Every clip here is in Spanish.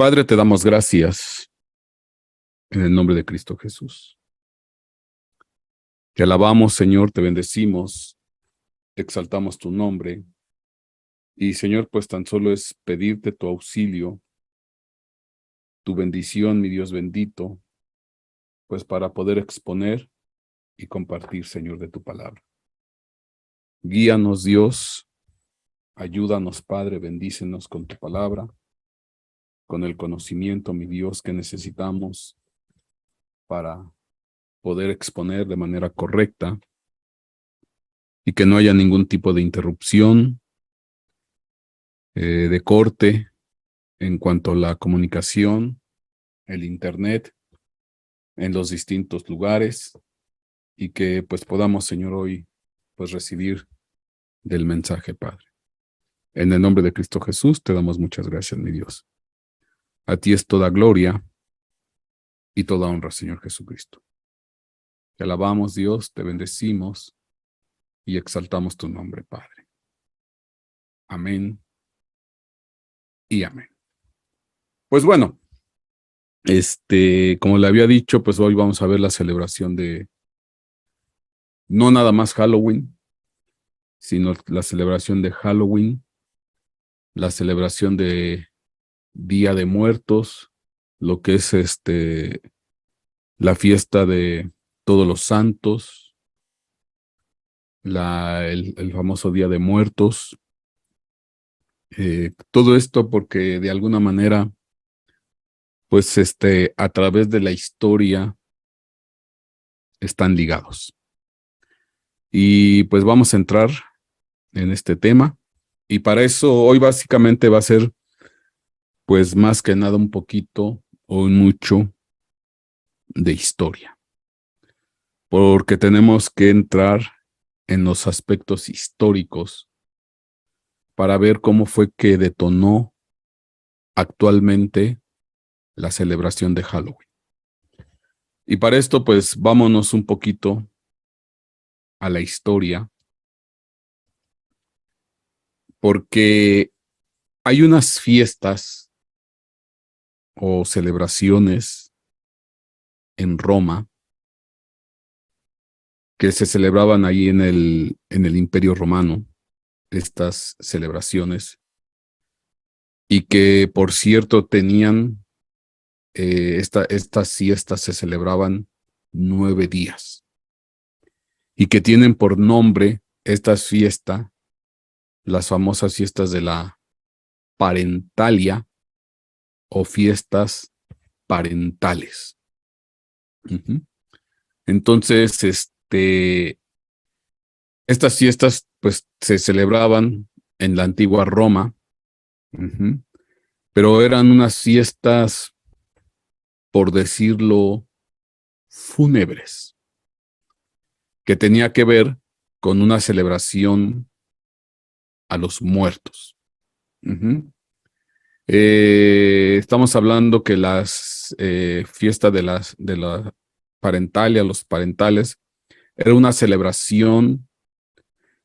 Padre, te damos gracias en el nombre de Cristo Jesús. Te alabamos, Señor, te bendecimos, te exaltamos tu nombre. Y, Señor, pues tan solo es pedirte tu auxilio, tu bendición, mi Dios bendito, pues para poder exponer y compartir, Señor, de tu palabra. Guíanos, Dios, ayúdanos, Padre, bendícenos con tu palabra, con el conocimiento, mi Dios, que necesitamos para poder exponer de manera correcta y que no haya ningún tipo de interrupción, de corte en cuanto a la comunicación, el internet en los distintos lugares y que pues podamos, Señor, hoy pues recibir del mensaje, Padre. En el nombre de Cristo Jesús te damos muchas gracias, mi Dios. A ti es toda gloria y toda honra, Señor Jesucristo. Te alabamos, Dios, te bendecimos y exaltamos tu nombre, Padre. Amén y amén. Pues bueno, como le había dicho, pues hoy vamos a ver la celebración de no nada más Halloween, sino la celebración de Halloween, la celebración de Día de Muertos, lo que es la fiesta de Todos los Santos, el famoso Día de Muertos. Todo esto porque de alguna manera, pues a través de la historia están ligados. Y pues vamos a entrar en este tema. Y para eso hoy básicamente va a ser, pues más que nada un poquito o mucho de historia. Porque tenemos que entrar en los aspectos históricos para ver cómo fue que detonó actualmente la celebración de Halloween. Y para esto, pues vámonos un poquito a la historia, porque hay unas fiestas o celebraciones en Roma que se celebraban ahí en el Imperio Romano, estas celebraciones, y que por cierto tenían, estas fiestas se celebraban 9 días, y que tienen por nombre estas fiestas, las famosas fiestas de la parentalia o fiestas parentales. Entonces, estas fiestas pues se celebraban en la antigua Roma, pero eran unas fiestas, por decirlo, fúnebres, que tenía que ver con una celebración a los muertos. Estamos hablando que las fiestas de la parentalia, los parentales, era una celebración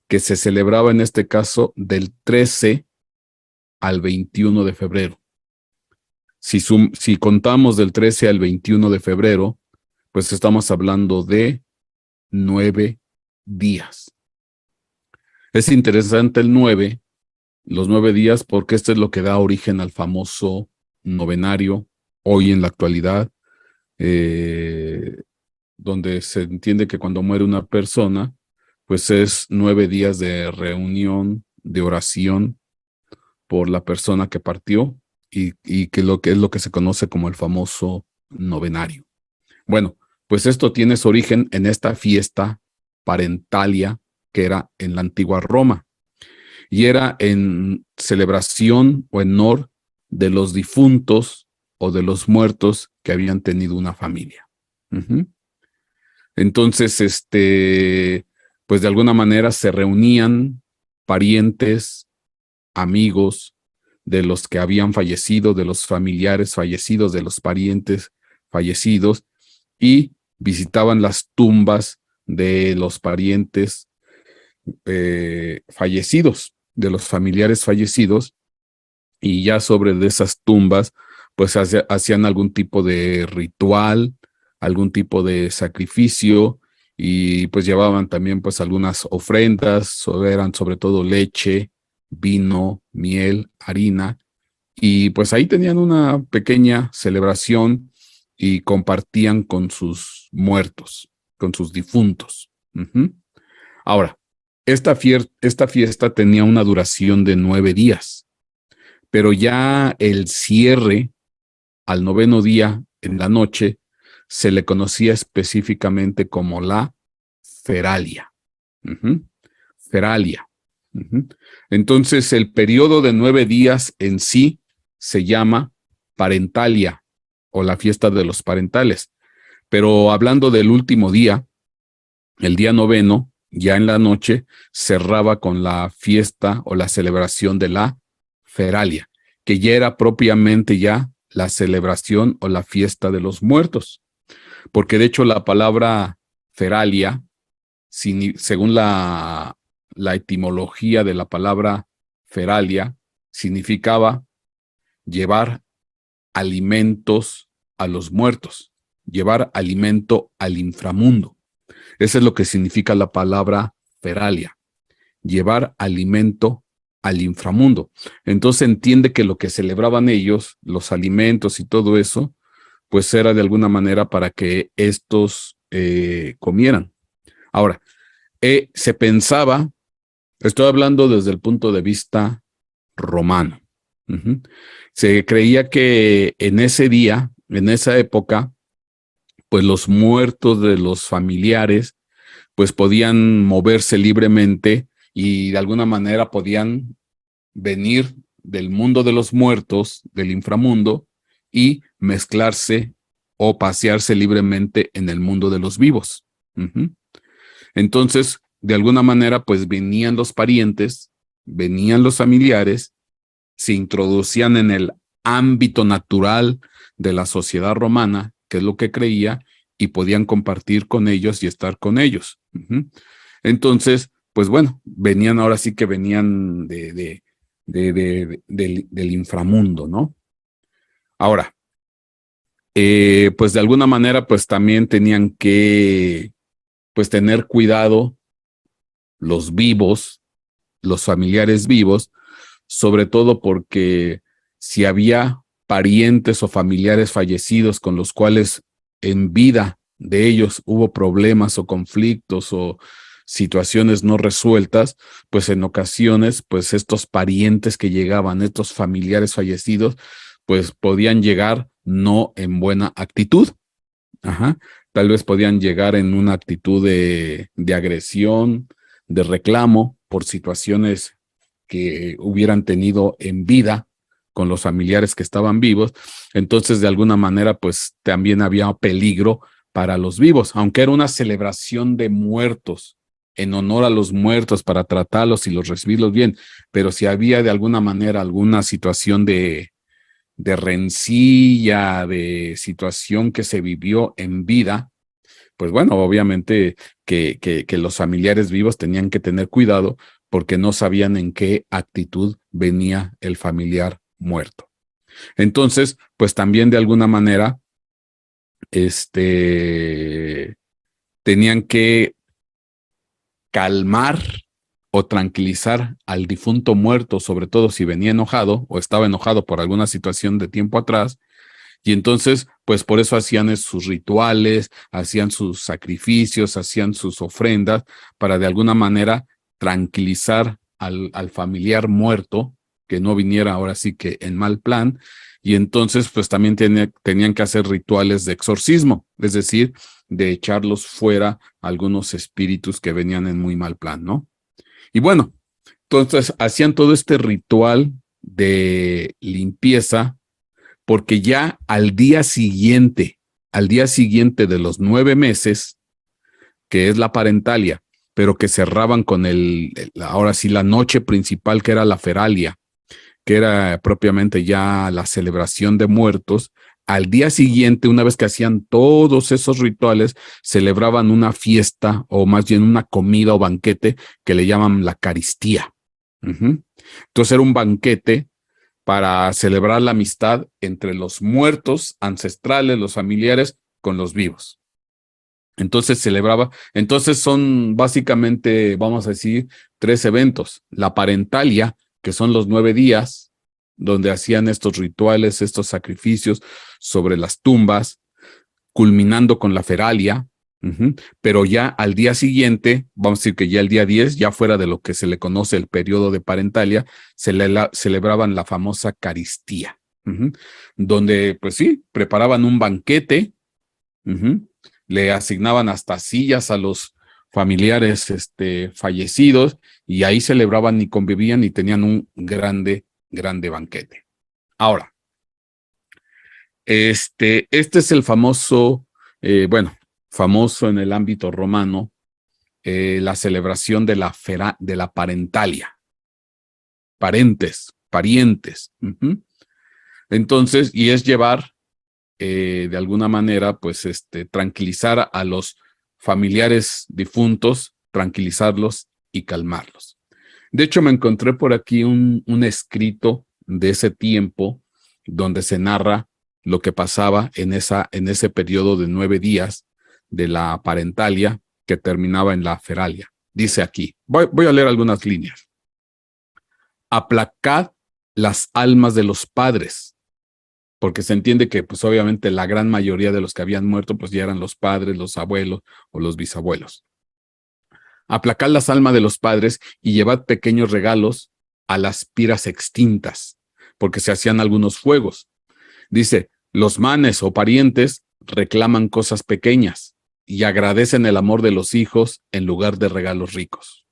que se celebraba en este caso del 13 al 21 de febrero. Si contamos del 13 al 21 de febrero, pues estamos hablando de 9 días. Es interesante los 9 días, porque esto es lo que da origen al famoso novenario, hoy en la actualidad, donde se entiende que cuando muere una persona, pues es 9 días de reunión, de oración por la persona que partió, y que es lo que se conoce como el famoso novenario. Bueno, pues esto tiene su origen en esta fiesta parentalia que era en la antigua Roma, y era en celebración o en honor de los difuntos o de los muertos que habían tenido una familia. Entonces, pues de alguna manera se reunían parientes, amigos de los que habían fallecido, de los familiares fallecidos, de los parientes fallecidos, y visitaban las tumbas de los parientes fallecidos, de los familiares fallecidos, y ya sobre de esas tumbas, pues hacían algún tipo de ritual, algún tipo de sacrificio, y pues llevaban también pues algunas ofrendas, eran sobre todo leche, vino, miel, harina, y pues ahí tenían una pequeña celebración y compartían con sus muertos, con sus difuntos. Ujú. Ahora, esta fiesta tenía una duración de 9 días, pero ya el cierre al noveno día en la noche se le conocía específicamente como la Feralia. Ujú. Feralia. Ujú. Entonces, el periodo de 9 días en sí se llama Parentalia o la fiesta de los parentales. Pero hablando del último día, el día noveno, ya en la noche, cerraba con la fiesta o la celebración de la Feralia, que ya era propiamente ya la celebración o la fiesta de los muertos. Porque de hecho la palabra Feralia, según la etimología de la palabra Feralia, significaba llevar alimentos a los muertos, llevar alimento al inframundo. Eso es lo que significa la palabra feralia, llevar alimento al inframundo. Entonces entiende que lo que celebraban ellos, los alimentos y todo eso, pues era de alguna manera para que estos comieran. Ahora, se pensaba, estoy hablando desde el punto de vista romano. Uh-huh. Se creía que en ese día, en esa época, pues los muertos de los familiares pues podían moverse libremente y de alguna manera podían venir del mundo de los muertos, del inframundo, y mezclarse o pasearse libremente en el mundo de los vivos. Uh-huh. Entonces, de alguna manera, pues venían los parientes, venían los familiares, se introducían en el ámbito natural de la sociedad romana, que es lo que creía, y podían compartir con ellos y estar con ellos. Uh-huh. Entonces, pues bueno, venían ahora sí que venían del inframundo, ¿no? Ahora, pues de alguna manera, pues también tenían que, pues tener cuidado los vivos, los familiares vivos, sobre todo porque si había parientes o familiares fallecidos con los cuales en vida de ellos hubo problemas o conflictos o situaciones no resueltas, pues en ocasiones, pues estos parientes que llegaban, estos familiares fallecidos, pues podían llegar no en buena actitud. Ajá. Tal vez podían llegar en una actitud de agresión, de reclamo por situaciones que hubieran tenido en vida con los familiares que estaban vivos. Entonces, de alguna manera, pues también había peligro para los vivos, aunque era una celebración de muertos, en honor a los muertos, para tratarlos y los recibirlos bien, pero si había de alguna manera alguna situación de rencilla, de situación que se vivió en vida, pues bueno, obviamente que los familiares vivos tenían que tener cuidado porque no sabían en qué actitud venía el familiar muerto. Entonces, pues también de alguna manera, tenían que calmar o tranquilizar al difunto muerto, sobre todo si venía enojado o estaba enojado por alguna situación de tiempo atrás. Y entonces, pues por eso hacían sus rituales, hacían sus sacrificios, hacían sus ofrendas, para de alguna manera tranquilizar al familiar muerto, que no viniera ahora sí que en mal plan. Y entonces, pues también tenían que hacer rituales de exorcismo, es decir, de echarlos fuera algunos espíritus que venían en muy mal plan, ¿no? Y bueno, entonces hacían todo este ritual de limpieza porque ya al día siguiente de los 9 meses, que es la parentalia, pero que cerraban con ahora sí, la noche principal, que era la feralia, que era propiamente ya la celebración de muertos, al día siguiente, una vez que hacían todos esos rituales, celebraban una fiesta o más bien una comida o banquete que le llaman la Eucaristía. Uh-huh. Entonces era un banquete para celebrar la amistad entre los muertos ancestrales, los familiares, con los vivos. Entonces celebraba, entonces son básicamente, vamos a decir, 3 eventos. La parentalia, que son los 9 días, donde hacían estos rituales, estos sacrificios sobre las tumbas, culminando con la feralia, pero ya al día siguiente, vamos a decir que ya el día 10, ya fuera de lo que se le conoce el periodo de parentalia, celebraban la famosa Caristía, donde, pues sí, preparaban un banquete, le asignaban hasta sillas a los familiares fallecidos, y ahí celebraban y convivían y tenían un grande banquete. Ahora, este es el famoso, famoso en el ámbito romano, la celebración de la parentalia. Parientes. Entonces, y es llevar, de alguna manera, pues, tranquilizar a los familiares difuntos, tranquilizarlos y calmarlos. De hecho, me encontré por aquí un escrito de ese tiempo donde se narra lo que pasaba en ese periodo de 9 días de la parentalia que terminaba en la feralia. Dice aquí, voy a leer algunas líneas. Aplacad las almas de los padres, porque se entiende que, pues, obviamente la gran mayoría de los que habían muerto, pues ya eran los padres, los abuelos o los bisabuelos. Aplacad las almas de los padres y llevad pequeños regalos a las piras extintas, porque se hacían algunos fuegos. Dice, los manes o parientes reclaman cosas pequeñas y agradecen el amor de los hijos en lugar de regalos ricos.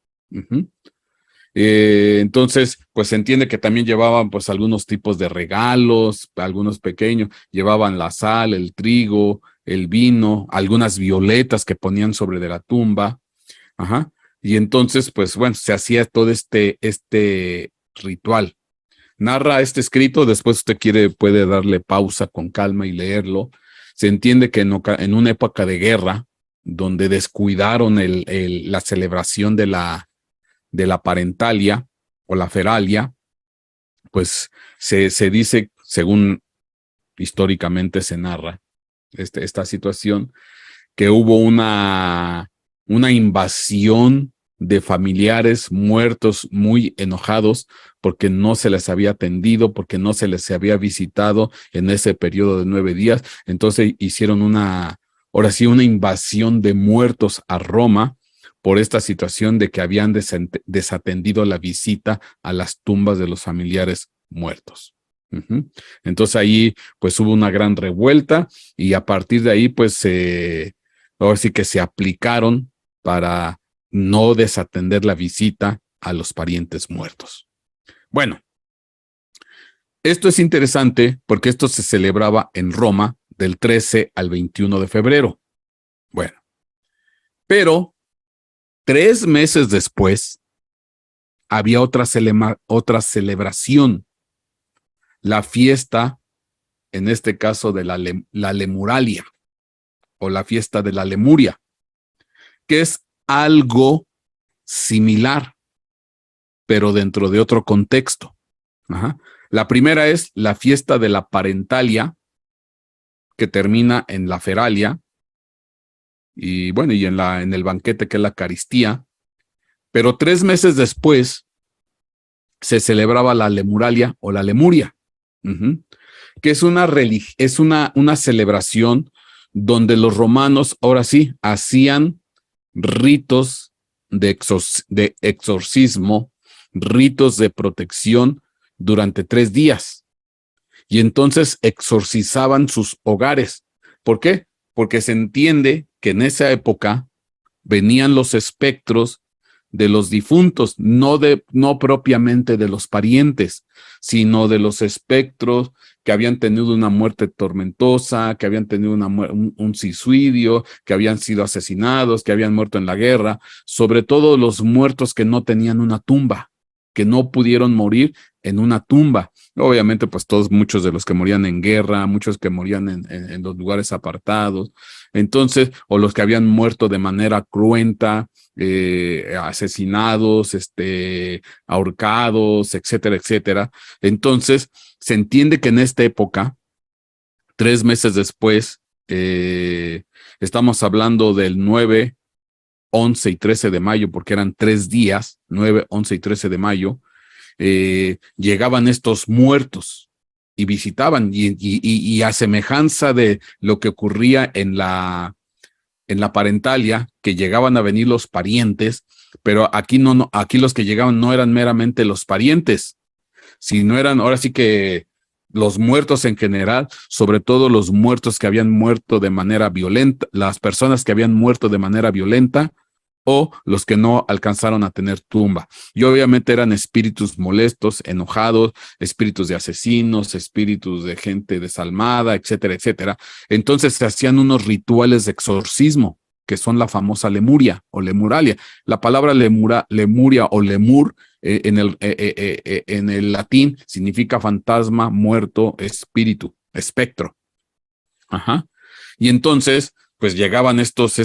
Entonces, pues se entiende que también llevaban, pues, algunos tipos de regalos, algunos pequeños, llevaban la sal, el trigo, el vino, algunas violetas que ponían sobre de la tumba. Y entonces, pues bueno, se hacía todo este ritual. Narra este escrito, después usted puede darle pausa con calma y leerlo. Se entiende que en una época de guerra, donde descuidaron la celebración de la parentalia o la feralia, pues se dice, según históricamente se narra esta situación, que hubo una invasión de familiares muertos muy enojados porque no se les había atendido, porque no se les había visitado en ese periodo de 9 días. Entonces hicieron ahora sí, una invasión de muertos a Roma por esta situación de que habían desatendido la visita a las tumbas de los familiares muertos. Entonces ahí, pues, hubo una gran revuelta, y a partir de ahí, pues, ahora sí que se aplicaron para no desatender la visita a los parientes muertos. Bueno, esto es interesante porque esto se celebraba en Roma del 13 al 21 de febrero. Bueno, pero 3 meses después había otra celebración, la fiesta, en este caso de la Lemuralia, o la fiesta de la Lemuria, que es algo similar, pero dentro de otro contexto. La primera es la fiesta de la parentalia, que termina en la feralia, y bueno, y en el banquete, que es la Caristía. Pero 3 meses después se celebraba la Lemuralia o la Lemuria, que es una celebración donde los romanos, ahora sí, hacían ritos de exorcismo, ritos de protección durante 3 días. Y entonces exorcizaban sus hogares. ¿Por qué? Porque se entiende que en esa época venían los espectros de los difuntos, no propiamente de los parientes, sino de los espectros que habían tenido una muerte tormentosa, que habían tenido un suicidio, que habían sido asesinados, que habían muerto en la guerra, sobre todo los muertos que no tenían una tumba, que no pudieron morir en una tumba. Obviamente, pues muchos de los que morían en guerra, muchos que morían en los lugares apartados, entonces, o los que habían muerto de manera cruenta, asesinados, ahorcados, etcétera, etcétera. Entonces, se entiende que en esta época, 3 meses después, estamos hablando del 9, 11 y 13 de mayo, porque eran 3 días, 9, 11 y 13 de mayo, llegaban estos muertos y visitaban, y a semejanza de lo que ocurría en la parentalia, que llegaban a venir los parientes, pero aquí no, aquí los que llegaban no eran meramente los parientes, sino eran ahora sí que los muertos en general, sobre todo los muertos que habían muerto de manera violenta, las personas que habían muerto de manera violenta, o los que no alcanzaron a tener tumba. Y obviamente eran espíritus molestos, enojados, espíritus de asesinos, espíritus de gente desalmada, etcétera, etcétera. Entonces se hacían unos rituales de exorcismo, que son la famosa lemuria o lemuralia. La palabra lemuria o lemur en el latín significa fantasma, muerto, espíritu, espectro. Ajá. Y entonces, pues llegaban estos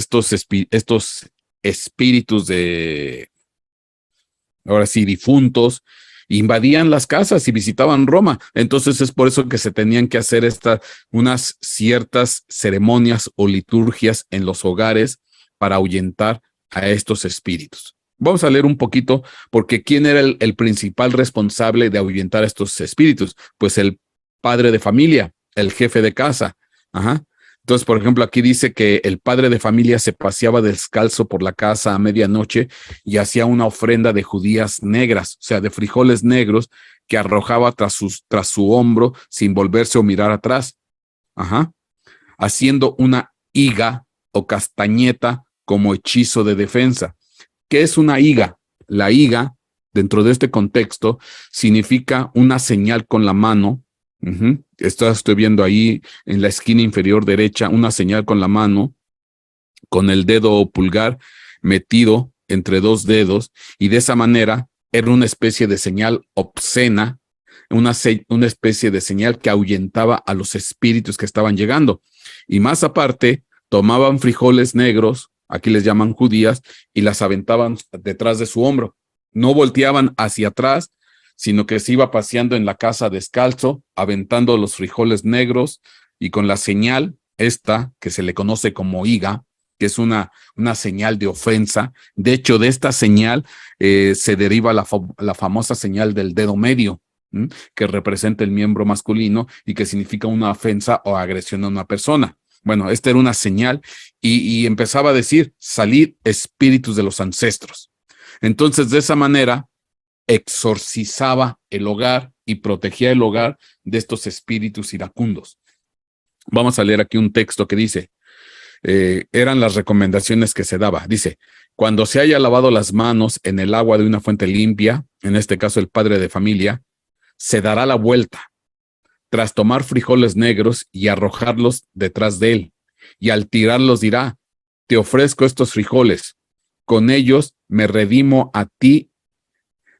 espíritus de, ahora sí, difuntos, invadían las casas y visitaban Roma. Entonces es por eso que se tenían que hacer unas ciertas ceremonias o liturgias en los hogares para ahuyentar a estos espíritus. Vamos a leer un poquito, porque ¿quién era el principal responsable de ahuyentar a estos espíritus? Pues el padre de familia, el jefe de casa. Ajá. Entonces, por ejemplo, aquí dice que el padre de familia se paseaba descalzo por la casa a medianoche y hacía una ofrenda de judías negras, o sea, de frijoles negros, que arrojaba tras su hombro sin volverse o mirar atrás. Ajá. Haciendo una higa o castañeta como hechizo de defensa. ¿Qué es una higa? La higa, dentro de este contexto, significa una señal con la mano. Estoy viendo ahí en la esquina inferior derecha una señal con la mano, con el dedo pulgar metido entre dos dedos, y de esa manera era una especie de señal obscena, una especie de señal que ahuyentaba a los espíritus que estaban llegando. Y más aparte, tomaban frijoles negros, aquí les llaman judías, y las aventaban detrás de su hombro. No volteaban hacia atrás, sino que se iba paseando en la casa descalzo, aventando los frijoles negros y con la señal esta, que se le conoce como higa, que es una señal de ofensa. De hecho, de esta señal se deriva la famosa señal del dedo medio, que representa el miembro masculino y que significa una ofensa o agresión a una persona. Bueno, esta era una señal y empezaba a decir, salid espíritus de los ancestros. Entonces, de esa manera, exorcizaba el hogar y protegía el hogar de estos espíritus iracundos. Vamos a leer aquí un texto que dice, eran las recomendaciones que se daba. Dice, cuando se haya lavado las manos en el agua de una fuente limpia, en este caso el padre de familia, se dará la vuelta, tras tomar frijoles negros y arrojarlos detrás de él, y al tirarlos dirá, te ofrezco estos frijoles, con ellos me redimo a ti,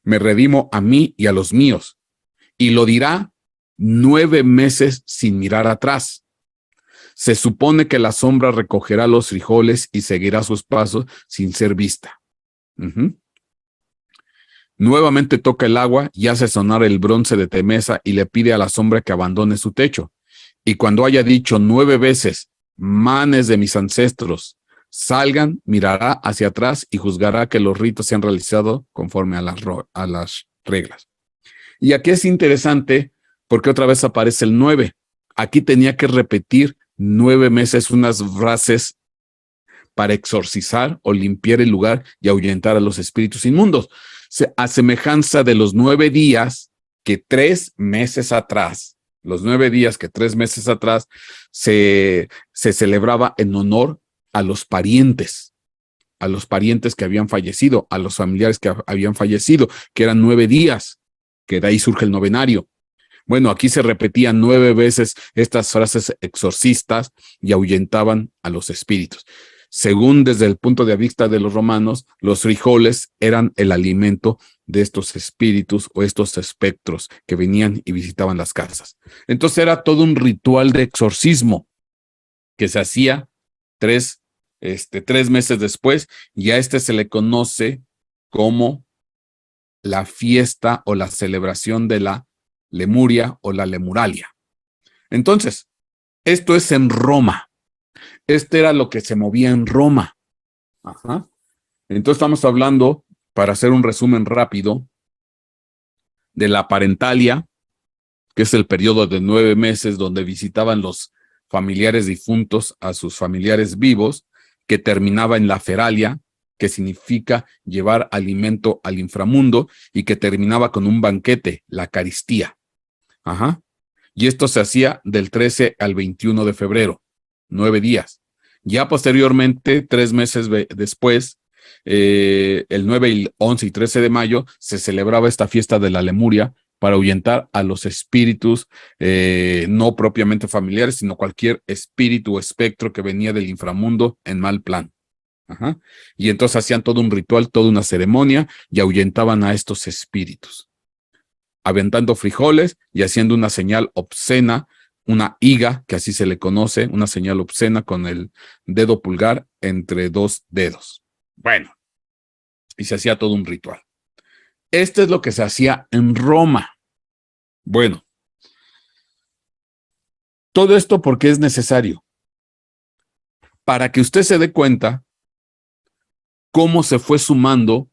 me redimo a mí y a los míos. Y lo dirá 9 meses sin mirar atrás. Se supone que la sombra recogerá los frijoles y seguirá sus pasos sin ser vista. Nuevamente toca el agua y hace sonar el bronce de Temesa y le pide a la sombra que abandone su techo. Y cuando haya dicho 9 veces, manes de mis ancestros, salgan, mirará hacia atrás y juzgará que los ritos se han realizado conforme a las reglas. Y aquí es interesante porque otra vez aparece el 9. Aquí tenía que repetir 9 meses unas frases para exorcizar o limpiar el lugar y ahuyentar a los espíritus inmundos. A semejanza de los 9 días que 3 meses atrás, los 9 días que 3 meses atrás se celebraba en honor a los parientes que habían fallecido, a los familiares que habían fallecido, que eran 9 días, que de ahí surge el novenario. Bueno, aquí se repetían 9 veces estas frases exorcistas y ahuyentaban a los espíritus. Según desde el punto de vista de los romanos, los frijoles eran el alimento de estos espíritus o estos espectros que venían y visitaban las casas. Entonces era todo un ritual de exorcismo que se hacía 3 3 meses después, y a se le conoce como la fiesta o la celebración de la Lemuria o la Lemuralia. Entonces, esto es en Roma. Era lo que se movía en Roma. Ajá. Entonces estamos hablando, para hacer un resumen rápido, de la parentalia, que es el periodo de 9 meses donde visitaban los familiares difuntos a sus familiares vivos, que terminaba en la feralia, que significa llevar alimento al inframundo, y que terminaba con un banquete, la Eucaristía. Ajá. Y esto se hacía del 13 al 21 de febrero, 9 días. Ya posteriormente, 3 meses después, el 9, 11 y 13 de mayo, se celebraba esta fiesta de la Lemuria para ahuyentar a los espíritus no propiamente familiares, sino cualquier espíritu o espectro que venía del inframundo en mal plan. Ajá. Y entonces hacían todo un ritual, toda una ceremonia y ahuyentaban a estos espíritus, aventando frijoles y haciendo una señal obscena, una higa, que así se le conoce, una señal obscena con el dedo pulgar entre 2 dedos. Bueno, y se hacía todo un ritual. Esto es lo que se hacía en Roma. Bueno, todo esto porque es necesario, para que usted se dé cuenta cómo se fue sumando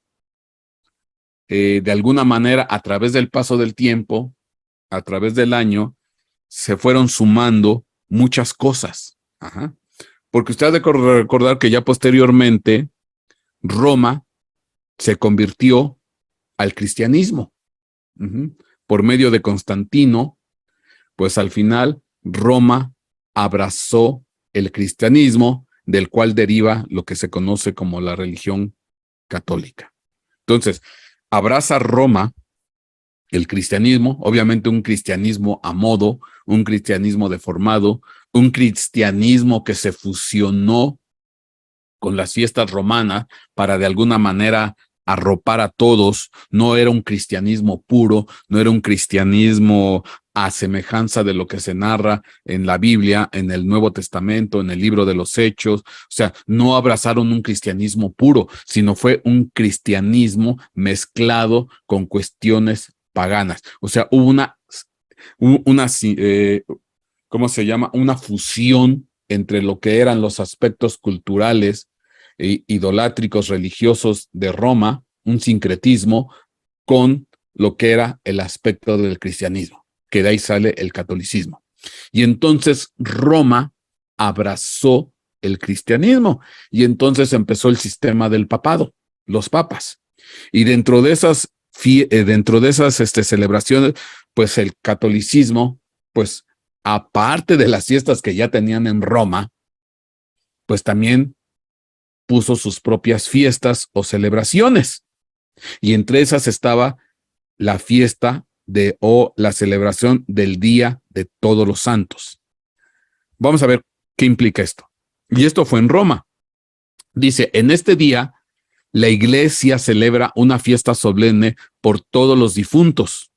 de alguna manera a través del paso del tiempo, a través del año, se fueron sumando muchas cosas. Ajá. Porque usted ha de recordar que ya posteriormente Roma se convirtió al cristianismo. Por medio de Constantino, pues al final Roma abrazó el cristianismo, del cual deriva lo que se conoce como la religión católica. Entonces, abraza Roma el cristianismo, obviamente un cristianismo a modo, un cristianismo deformado, un cristianismo que se fusionó con las fiestas romanas para de alguna manera arropar a todos. No era un cristianismo puro, no era un cristianismo a semejanza de lo que se narra en la Biblia, en el Nuevo Testamento, en el libro de los Hechos. O sea, no abrazaron un cristianismo puro, sino fue un cristianismo mezclado con cuestiones paganas. O sea, hubo una ¿cómo se llama? Una fusión entre lo que eran los aspectos culturales e idolátricos religiosos de Roma, un sincretismo, con lo que era el aspecto del cristianismo, que de ahí sale el catolicismo. Y entonces Roma abrazó el cristianismo y entonces empezó el sistema del papado, los papas. Y dentro de esas celebraciones, pues el catolicismo, pues aparte de las fiestas que ya tenían en Roma, pues también puso sus propias fiestas o celebraciones. Y entre esas estaba la fiesta o la celebración del Día de Todos los Santos. Vamos a ver qué implica esto. Y esto fue en Roma. Dice, en este día, la iglesia celebra una fiesta solemne por todos los difuntos,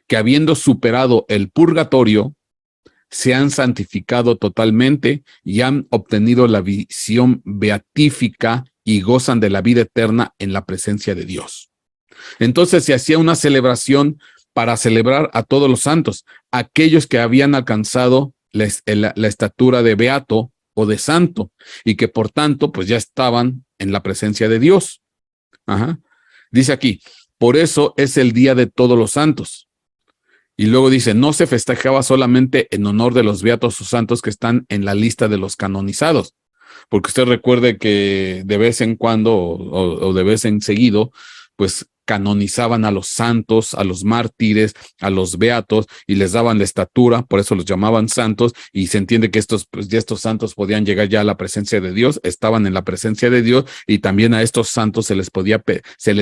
que habiendo superado el purgatorio, se han santificado totalmente y han obtenido la visión beatífica y gozan de la vida eterna en la presencia de Dios. Entonces se hacía una celebración para celebrar a todos los santos, aquellos que habían alcanzado la estatura de beato o de santo y que por tanto pues ya estaban en la presencia de Dios. Ajá. Dice aquí, por eso es el día de todos los santos. Y luego dice, no se festejaba solamente en honor de los beatos o santos que están en la lista de los canonizados. Porque usted recuerde que de vez en cuando o de vez en seguido, pues canonizaban a los santos, a los mártires, a los beatos y les daban la estatura, por eso los llamaban santos, y se entiende que estos santos podían llegar ya a la presencia de Dios, estaban en la presencia de Dios, y también a estos santos se les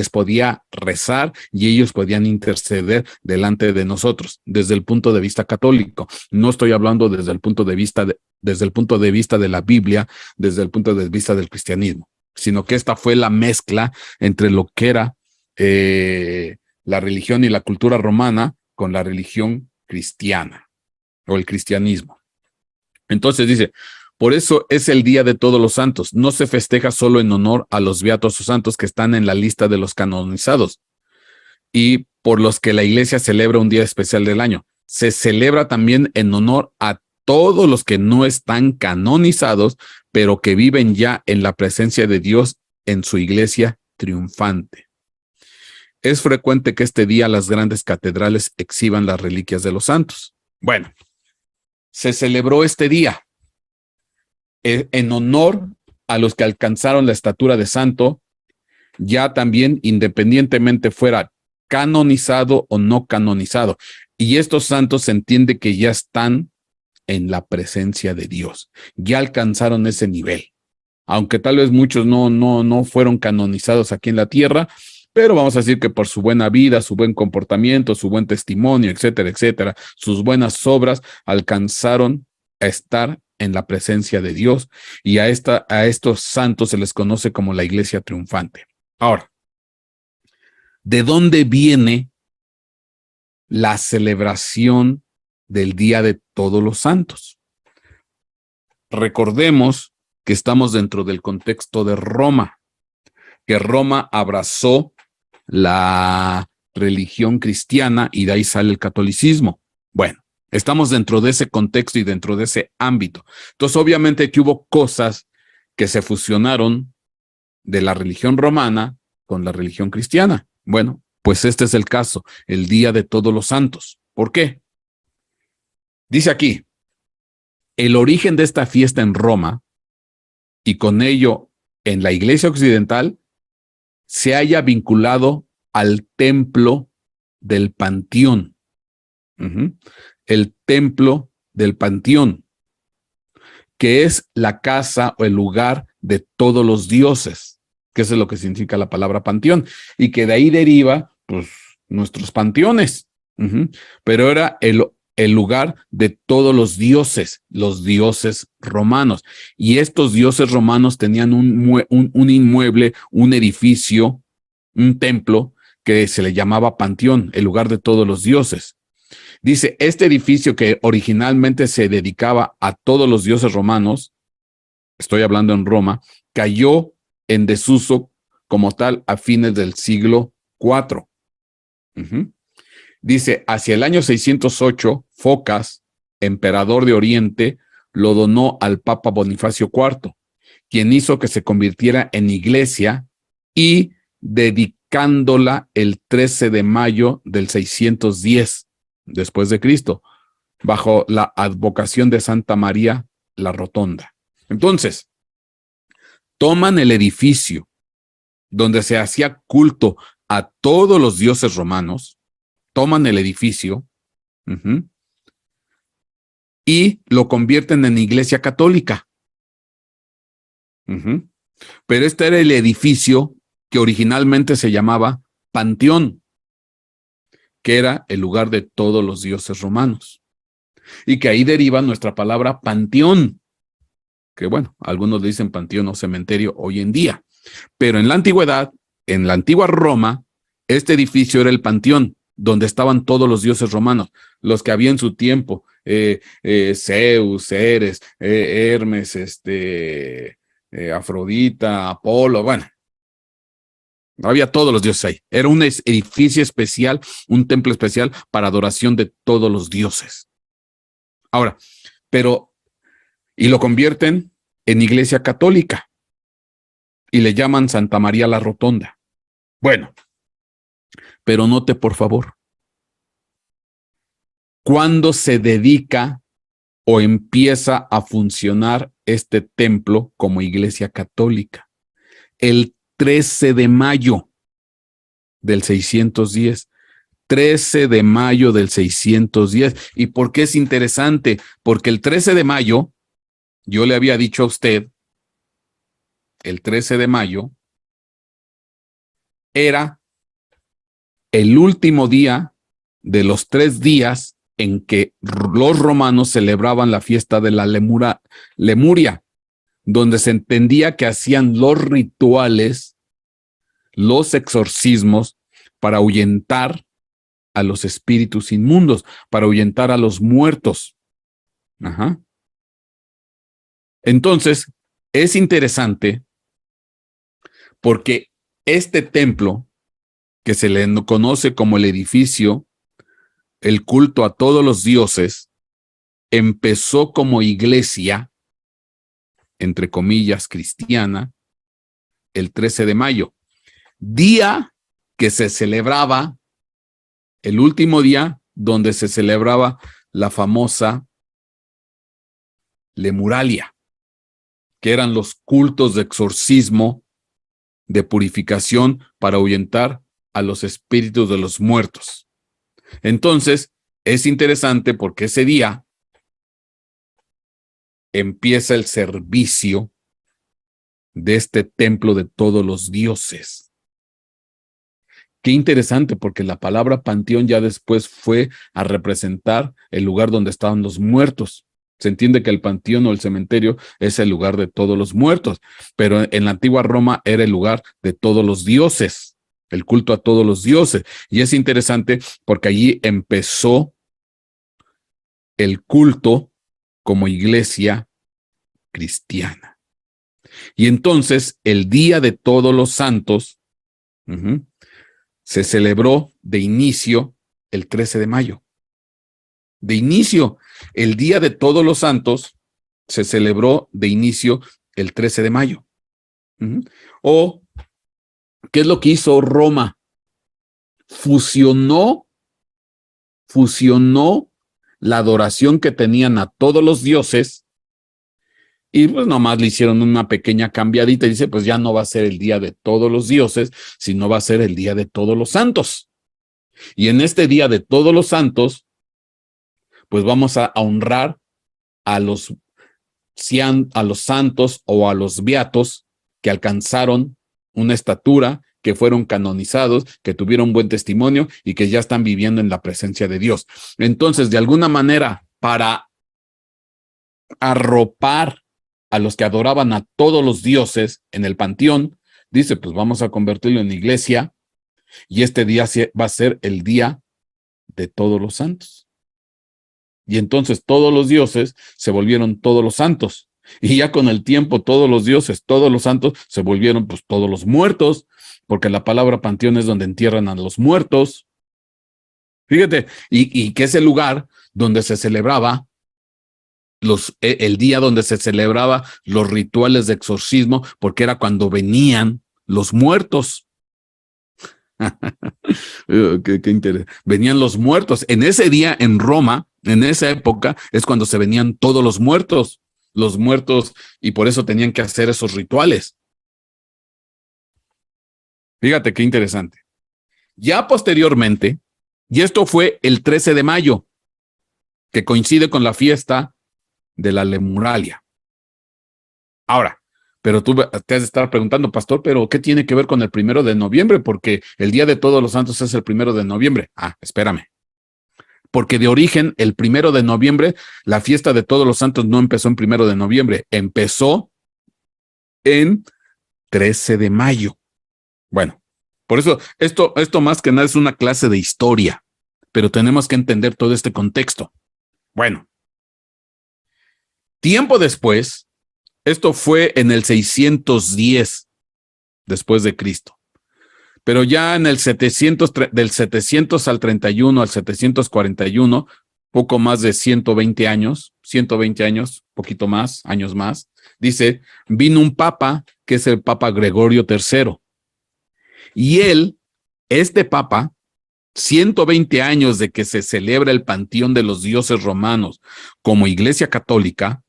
podía rezar y ellos podían interceder delante de nosotros desde el punto de vista católico. No estoy hablando desde el punto de vista de la Biblia, desde el punto de vista del cristianismo, sino que esta fue la mezcla entre lo que era la religión y la cultura romana con la religión cristiana o el cristianismo. Entonces dice, Por eso es el Día de Todos los Santos. No se festeja solo en honor a los beatos o santos que están en la lista de los canonizados y por los que la iglesia celebra un día especial del año. Se celebra también en honor a todos los que no están canonizados, pero que viven ya en la presencia de Dios en su iglesia triunfante. Es frecuente que este día las grandes catedrales exhiban las reliquias de los santos. Bueno, se celebró este día en honor a los que alcanzaron la estatura de santo, ya también independientemente fuera canonizado o no canonizado. Y estos santos se entiende que ya están en la presencia de Dios, ya alcanzaron ese nivel. Aunque tal vez muchos no fueron canonizados aquí en la tierra, pero vamos a decir que por su buena vida, su buen comportamiento, su buen testimonio, etcétera, etcétera, sus buenas obras, alcanzaron a estar en la presencia de Dios, y a estos santos se les conoce como la iglesia triunfante. Ahora, ¿de dónde viene la celebración del Día de Todos los Santos? Recordemos que estamos dentro del contexto de Roma, que Roma abrazó la religión cristiana y de ahí sale el catolicismo. Bueno, estamos dentro de ese contexto y dentro de ese ámbito. Entonces, obviamente que hubo cosas que se fusionaron de la religión romana con la religión cristiana. Bueno, pues este es el caso, el Día de Todos los Santos. ¿Por qué? Dice aquí, el origen de esta fiesta en Roma y con ello en la Iglesia Occidental se haya vinculado al templo del Panteón. El templo del Panteón, que es la casa o el lugar de todos los dioses, que eso es lo que significa la palabra panteón, y que de ahí deriva, pues, nuestros panteones. Pero era el lugar de todos los dioses romanos. Y estos dioses romanos tenían un inmueble, un edificio, un templo que se le llamaba panteón, el lugar de todos los dioses. Dice, este edificio que originalmente se dedicaba a todos los dioses romanos, estoy hablando en Roma, cayó en desuso como tal a fines del siglo IV. Dice, hacia el año 608, Focas, emperador de Oriente, lo donó al Papa Bonifacio IV, quien hizo que se convirtiera en iglesia y dedicándola el 13 de mayo del 610 después de Cristo, bajo la advocación de Santa María la Rotonda. Entonces, toman el edificio donde se hacía culto a todos los dioses romanos, toman el edificio y lo convierten en iglesia católica. Pero este era el edificio que originalmente se llamaba Panteón, que era el lugar de todos los dioses romanos. Y que ahí deriva nuestra palabra panteón, que bueno, algunos le dicen panteón o cementerio hoy en día. Pero en la antigüedad, en la antigua Roma, este edificio era el panteón, donde estaban todos los dioses romanos, los que había en su tiempo, Zeus, Ceres, Hermes, Afrodita, Apolo, bueno, había todos los dioses ahí. Era un edificio especial, un templo especial para adoración de todos los dioses. Ahora, y lo convierten en iglesia católica y le llaman Santa María la Rotonda. Bueno, pero note por favor, ¿cuándo se dedica o empieza a funcionar este templo como iglesia católica? El 13 de mayo del 610. 13 de mayo del 610. ¿Y por qué es interesante? Porque el 13 de mayo, yo le había dicho a usted, el 13 de mayo era el último día de los 3 días en que los romanos celebraban la fiesta de la Lemuria, donde se entendía que hacían los rituales, los exorcismos, para ahuyentar a los espíritus inmundos, para ahuyentar a los muertos. Entonces, es interesante porque este templo, que se le conoce como el edificio, el culto a todos los dioses, empezó como iglesia, entre comillas, cristiana, el 13 de mayo, día que se celebraba, el último día donde se celebraba la famosa Lemuralia, que eran los cultos de exorcismo, de purificación para ahuyentar a los espíritus de los muertos. Entonces, es interesante porque ese día empieza el servicio de este templo de todos los dioses. Qué interesante, porque la palabra panteón ya después fue a representar el lugar donde estaban los muertos. Se entiende que el panteón o el cementerio es el lugar de todos los muertos, pero en la antigua Roma era el lugar de todos los dioses, el culto a todos los dioses. Y es interesante porque allí empezó el culto como iglesia cristiana. Y entonces el Día de Todos los Santos se celebró de inicio el 13 de mayo. De inicio, el Día de Todos los Santos se celebró de inicio el 13 de mayo. O, ¿qué es lo que hizo Roma? Fusionó la adoración que tenían a todos los dioses y pues nomás le hicieron una pequeña cambiadita y dice, pues ya no va a ser el Día de Todos los Dioses, sino va a ser el Día de Todos los Santos. Y en este Día de Todos los Santos, pues vamos a honrar a los santos o a los beatos que alcanzaron una estatura, que fueron canonizados, que tuvieron buen testimonio y que ya están viviendo en la presencia de Dios. Entonces, de alguna manera, para arropar a los que adoraban a todos los dioses en el panteón, dice, pues vamos a convertirlo en iglesia y este día va a ser el Día de Todos los Santos. Y entonces todos los dioses se volvieron todos los santos. Y ya con el tiempo todos los dioses, todos los santos se volvieron pues todos los muertos, porque la palabra panteón es donde entierran a los muertos. Fíjate, y que es el lugar donde se celebraba el día donde se celebraba los rituales de exorcismo, porque era cuando venían los muertos. Qué interés. Venían los muertos. En ese día en Roma, en esa época, es cuando se venían todos los muertos, y por eso tenían que hacer esos rituales. Fíjate qué interesante. Ya posteriormente, y esto fue el 13 de mayo, que coincide con la fiesta de la Lemuralia. Ahora, pero tú te has de estar preguntando, pastor, ¿pero qué tiene que ver con el 1 de noviembre? Porque el Día de Todos los Santos es el 1 de noviembre. Ah, espérame. Porque de origen, el 1 de noviembre, la fiesta de Todos los Santos no empezó en 1 de noviembre, empezó en 13 de mayo. Bueno, por eso esto más que nada es una clase de historia, pero tenemos que entender todo este contexto. Bueno, tiempo después, esto fue en el 610 después de Cristo. Pero ya en el 700, del 700 al 31 al 741, poco más de 120 años, poquito más, años más, dice, vino un papa que es el Papa Gregorio III. Y este papa, 120 años de que se celebra el panteón de los dioses romanos como Iglesia Católica,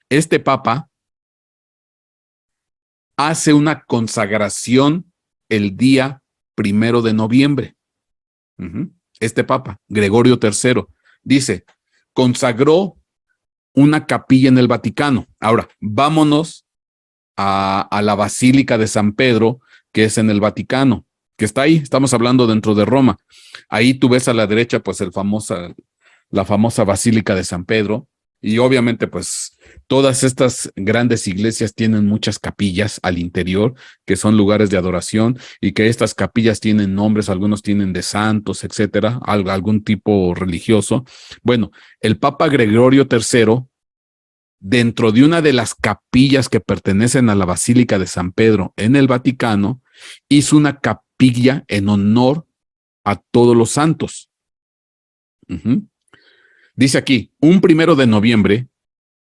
este papa hace una consagración el día 1 de noviembre. Este papa, Gregorio III, dice, consagró una capilla en el Vaticano. Ahora, vámonos a la Basílica de San Pedro, que es en el Vaticano, que está ahí, estamos hablando dentro de Roma. Ahí tú ves a la derecha, pues la famosa Basílica de San Pedro, y obviamente, pues, todas estas grandes iglesias tienen muchas capillas al interior, que son lugares de adoración, y que estas capillas tienen nombres, algunos tienen de santos, etcétera, algún tipo religioso. Bueno, el Papa Gregorio III dentro de una de las capillas que pertenecen a la Basílica de San Pedro en el Vaticano, hizo una capilla en honor a todos los santos. Dice aquí, un 1 de noviembre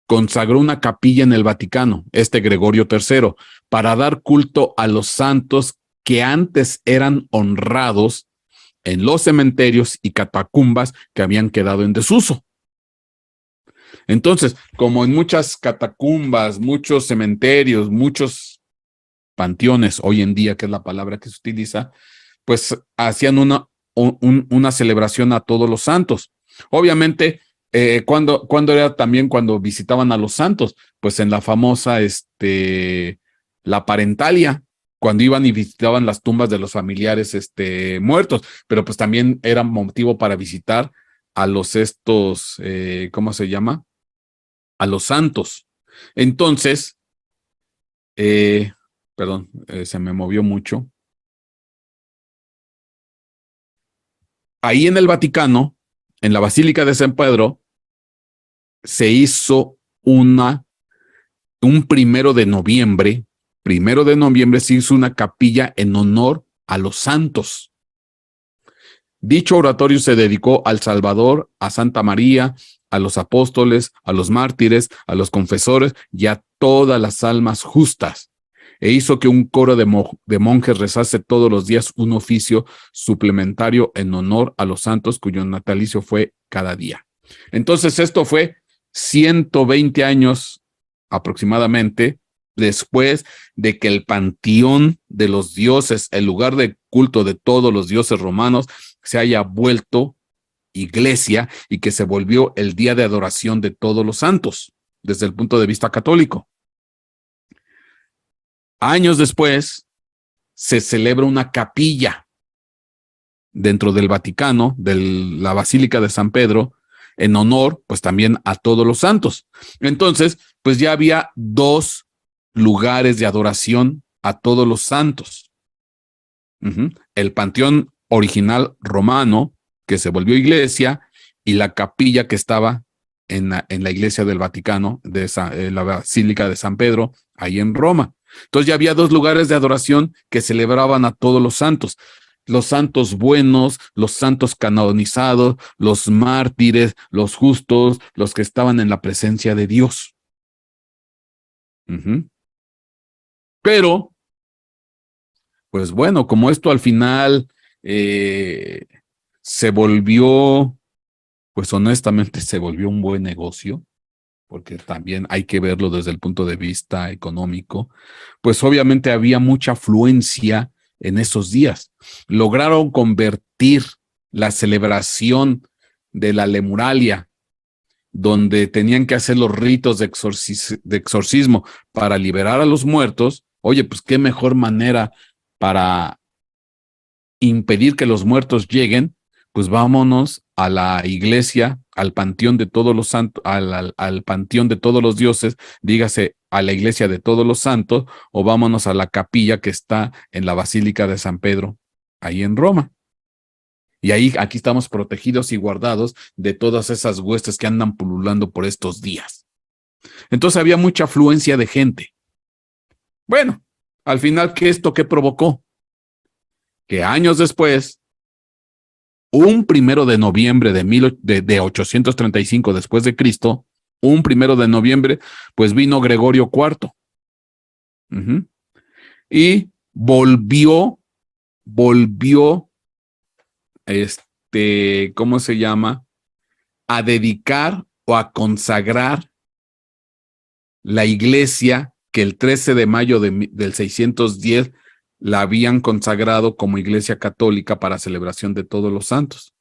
consagró una capilla en el Vaticano, Gregorio III, para dar culto a los santos que antes eran honrados en los cementerios y catacumbas que habían quedado en desuso. Entonces, como en muchas catacumbas, muchos cementerios, muchos panteones, hoy en día, que es la palabra que se utiliza, pues hacían una celebración a todos los santos. Obviamente, cuando era también cuando visitaban a los santos, pues en la famosa, la parentalia, cuando iban y visitaban las tumbas de los familiares, muertos, pero pues también era motivo para visitar a los ¿cómo se llama? A los santos. Entonces, perdón, se me movió mucho. Ahí en el Vaticano, en la Basílica de San Pedro, se hizo un 1 de noviembre. 1 de noviembre se hizo una capilla en honor a los santos. Dicho oratorio se dedicó al Salvador, a Santa María, a los apóstoles, a los mártires, a los confesores y a todas las almas justas. E hizo que un coro de monjes rezase todos los días un oficio suplementario en honor a los santos cuyo natalicio fue cada día. Entonces esto fue 120 años aproximadamente después de que el panteón de los dioses, el lugar de culto de todos los dioses romanos, se haya vuelto iglesia y que se volvió el día de adoración de todos los santos, desde el punto de vista católico. Años después, se celebra una capilla dentro del Vaticano, de la Basílica de San Pedro, en honor, pues también a todos los santos. Entonces, pues ya había 2 lugares de adoración a todos los santos. El panteón original romano, que se volvió iglesia, y la capilla que estaba en la iglesia del Vaticano, la Basílica de San Pedro, ahí en Roma. Entonces ya había 2 lugares de adoración que celebraban a todos los santos buenos, los santos canonizados, los mártires, los justos, los que estaban en la presencia de Dios. Pero, pues bueno, como esto al final se volvió, pues honestamente se volvió un buen negocio, porque también hay que verlo desde el punto de vista económico, pues obviamente había mucha afluencia en esos días. Lograron convertir la celebración de la Lemuralia, donde tenían que hacer los ritos de exorcismo para liberar a los muertos. Oye, pues qué mejor manera para impedir que los muertos lleguen, pues vámonos a la iglesia, al panteón de todos los santos, al panteón de todos los dioses, dígase a la iglesia de todos los santos, o vámonos a la capilla que está en la Basílica de San Pedro, ahí en Roma. Y aquí estamos protegidos y guardados de todas esas huestes que andan pululando por estos días. Entonces había mucha afluencia de gente. Bueno, al final, ¿qué provocó? Que años después, un 1 de noviembre de 835 después de Cristo, un 1 de noviembre, pues vino Gregorio IV. Y volvió, ¿cómo se llama? A dedicar o a consagrar la iglesia que el 13 de mayo del 610 la habían consagrado como iglesia católica para celebración de todos los santos.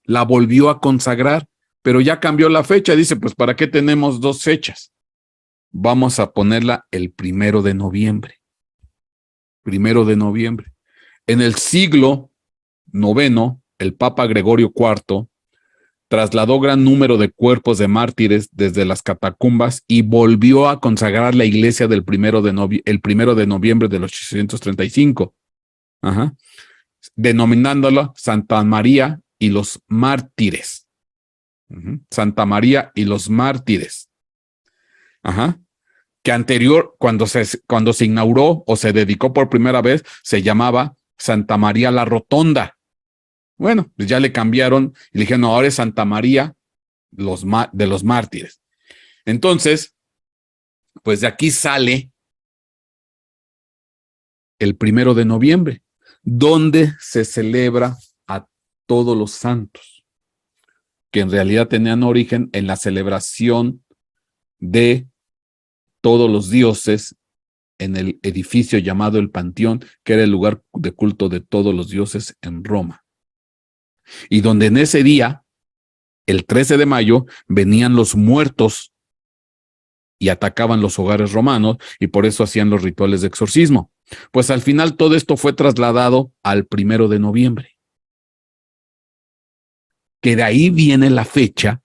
La volvió a consagrar, pero ya cambió la fecha. Dice, pues ¿para qué tenemos 2 fechas? Vamos a ponerla el 1 de noviembre. 1 de noviembre. En el siglo IX, el Papa Gregorio IV trasladó gran número de cuerpos de mártires desde las catacumbas y volvió a consagrar la iglesia del el 1 de noviembre de 835, denominándolo Santa María y los mártires. Santa María y los mártires. Ajá. Que anterior, cuando se inauguró o se dedicó por primera vez, se llamaba Santa María la Rotonda. Bueno, pues ya le cambiaron y le dijeron, no, ahora es Santa María de los mártires. Entonces, pues de aquí sale el 1 de noviembre, donde se celebra a todos los santos, que en realidad tenían origen en la celebración de todos los dioses en el edificio llamado el Panteón, que era el lugar de culto de todos los dioses en Roma. Y donde en ese día, el 13 de mayo, venían los muertos y atacaban los hogares romanos, y por eso hacían los rituales de exorcismo. Pues al final todo esto fue trasladado al 1 de noviembre. Que de ahí viene la fecha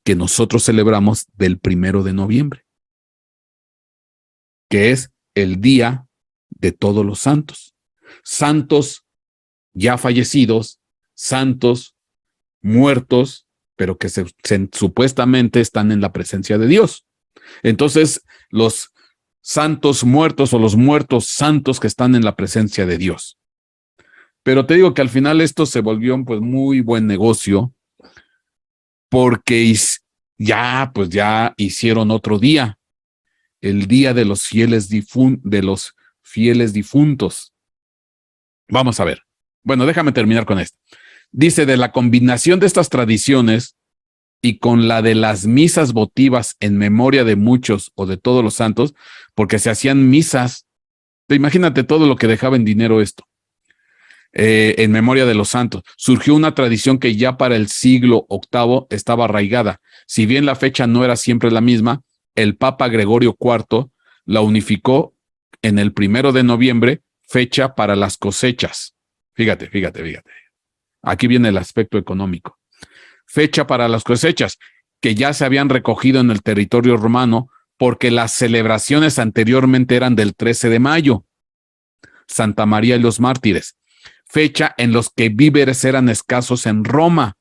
que nosotros celebramos del 1 de noviembre, que es el Día de Todos los Santos. Santos ya fallecidos, santos muertos, pero que supuestamente están en la presencia de Dios. Entonces, los santos muertos o los muertos santos que están en la presencia de Dios. Pero te digo que al final esto se volvió pues muy buen negocio, porque ya hicieron otro día, el Día de los fieles difuntos. Vamos a ver. Bueno, déjame terminar con esto. Dice, de la combinación de estas tradiciones y con la de las misas votivas en memoria de muchos o de todos los santos, porque se hacían misas. Imagínate todo lo que dejaba en dinero esto. En memoria de los santos. Surgió una tradición que ya para el siglo VIII estaba arraigada. Si bien la fecha no era siempre la misma, el Papa Gregorio IV la unificó en el 1 de noviembre, fecha para las cosechas. Fíjate. Aquí viene el aspecto económico. Fecha para las cosechas, que ya se habían recogido en el territorio romano, porque las celebraciones anteriormente eran del 13 de mayo. Santa María y los mártires. Fecha en los que víveres eran escasos en Roma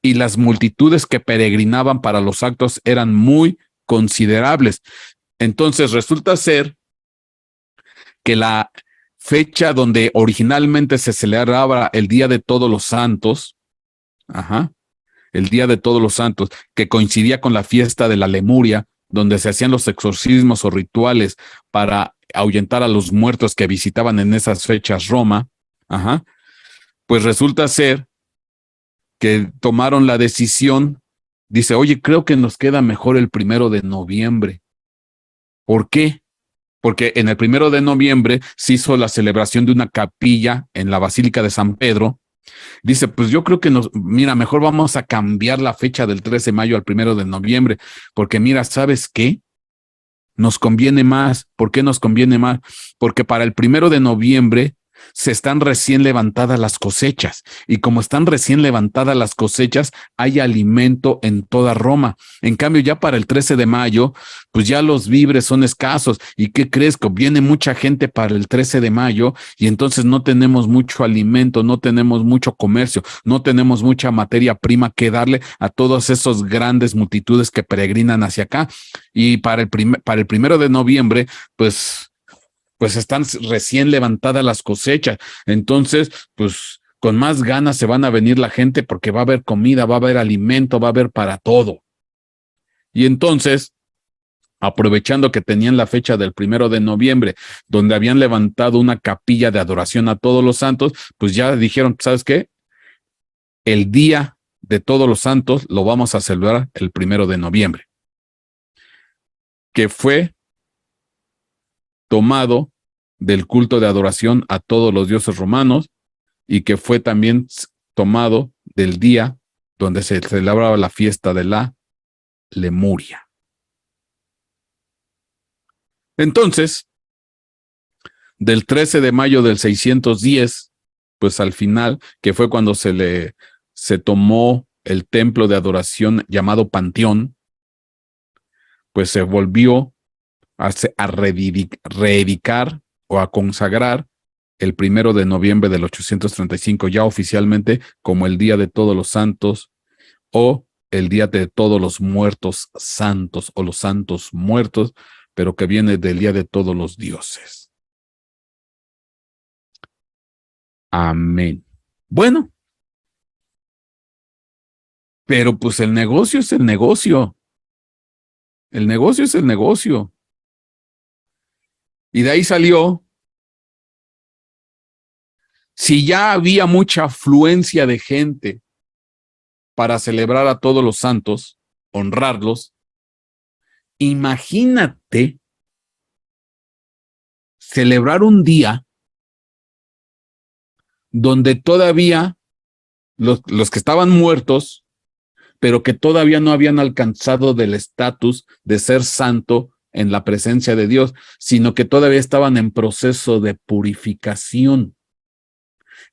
y las multitudes que peregrinaban para los actos eran muy considerables. Entonces resulta ser que la fecha donde originalmente se celebraba el Día de Todos los Santos, el Día de Todos los Santos, que coincidía con la fiesta de la Lemuria, donde se hacían los exorcismos o rituales para ahuyentar a los muertos que visitaban en esas fechas Roma, pues resulta ser que tomaron la decisión, dice, oye, creo que nos queda mejor el 1 de noviembre. ¿Por qué? Porque en el 1 de noviembre se hizo la celebración de una capilla en la Basílica de San Pedro. Dice, pues yo creo que mira, mejor vamos a cambiar la fecha del 13 de mayo al 1 de noviembre, porque mira, ¿sabes qué? Nos conviene más. ¿Por qué nos conviene más? Porque para el 1 de noviembre se están recién levantadas las cosechas, y como están recién levantadas las cosechas, hay alimento en toda Roma. En cambio, ya para el 13 de mayo, pues ya los víveres son escasos. ¿Y qué crees? Que viene mucha gente para el 13 de mayo y entonces no tenemos mucho alimento, no tenemos mucho comercio, no tenemos mucha materia prima que darle a todas esas grandes multitudes que peregrinan hacia acá. Y para el 1 de noviembre, pues están recién levantadas las cosechas. Entonces, pues con más ganas se van a venir la gente, porque va a haber comida, va a haber alimento, va a haber para todo. Y entonces, aprovechando que tenían la fecha del 1 de noviembre, donde habían levantado una capilla de adoración a todos los santos, pues ya dijeron, ¿sabes qué? El Día de Todos los Santos lo vamos a celebrar el 1 de noviembre, que fue tomado del culto de adoración a todos los dioses romanos, y que fue también tomado del día donde se celebraba la fiesta de la Lemuria. Entonces, del 13 de mayo del 610, pues al final, que fue cuando se tomó el templo de adoración llamado Panteón, pues se volvió a reedificar o a consagrar el 1 de noviembre del 835, ya oficialmente como el Día de Todos los Santos, o el día de todos los muertos santos o los santos muertos, pero que viene del día de todos los dioses. Amén. Bueno, pero pues el negocio es el negocio. El negocio es el negocio. Y de ahí salió, si ya había mucha afluencia de gente para celebrar a todos los santos, honrarlos, imagínate celebrar un día donde todavía los que estaban muertos, pero que todavía no habían alcanzado del estatus de ser santo en la presencia de Dios, sino que todavía estaban en proceso de purificación,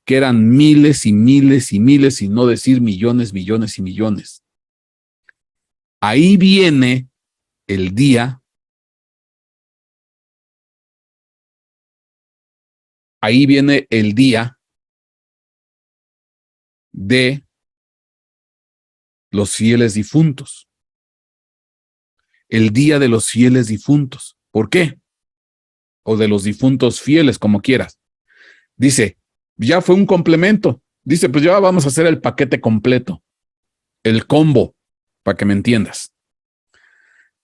que eran miles y miles y miles, y no decir millones, millones y millones. Ahí viene el día, ahí viene el día de los fieles difuntos. El día de los fieles difuntos. ¿Por qué? O de los difuntos fieles, como quieras. Dice, ya fue un complemento. Dice, pues ya vamos a hacer el paquete completo, el combo, para que me entiendas.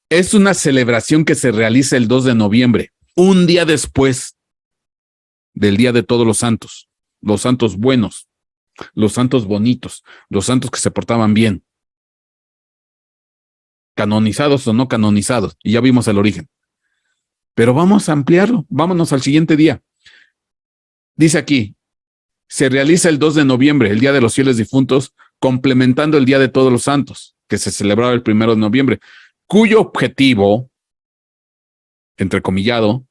Es una celebración que se realiza el 2 de noviembre, un día después del Día de Todos los santos buenos, los santos bonitos, los santos que se portaban bien, canonizados o no canonizados, y ya vimos el origen. Pero vamos a ampliarlo, vámonos al siguiente día. Dice aquí, se realiza el 2 de noviembre, el Día de los Fieles Difuntos, complementando el Día de Todos los Santos, que se celebraba el 1 de noviembre, cuyo objetivo, entrecomillado,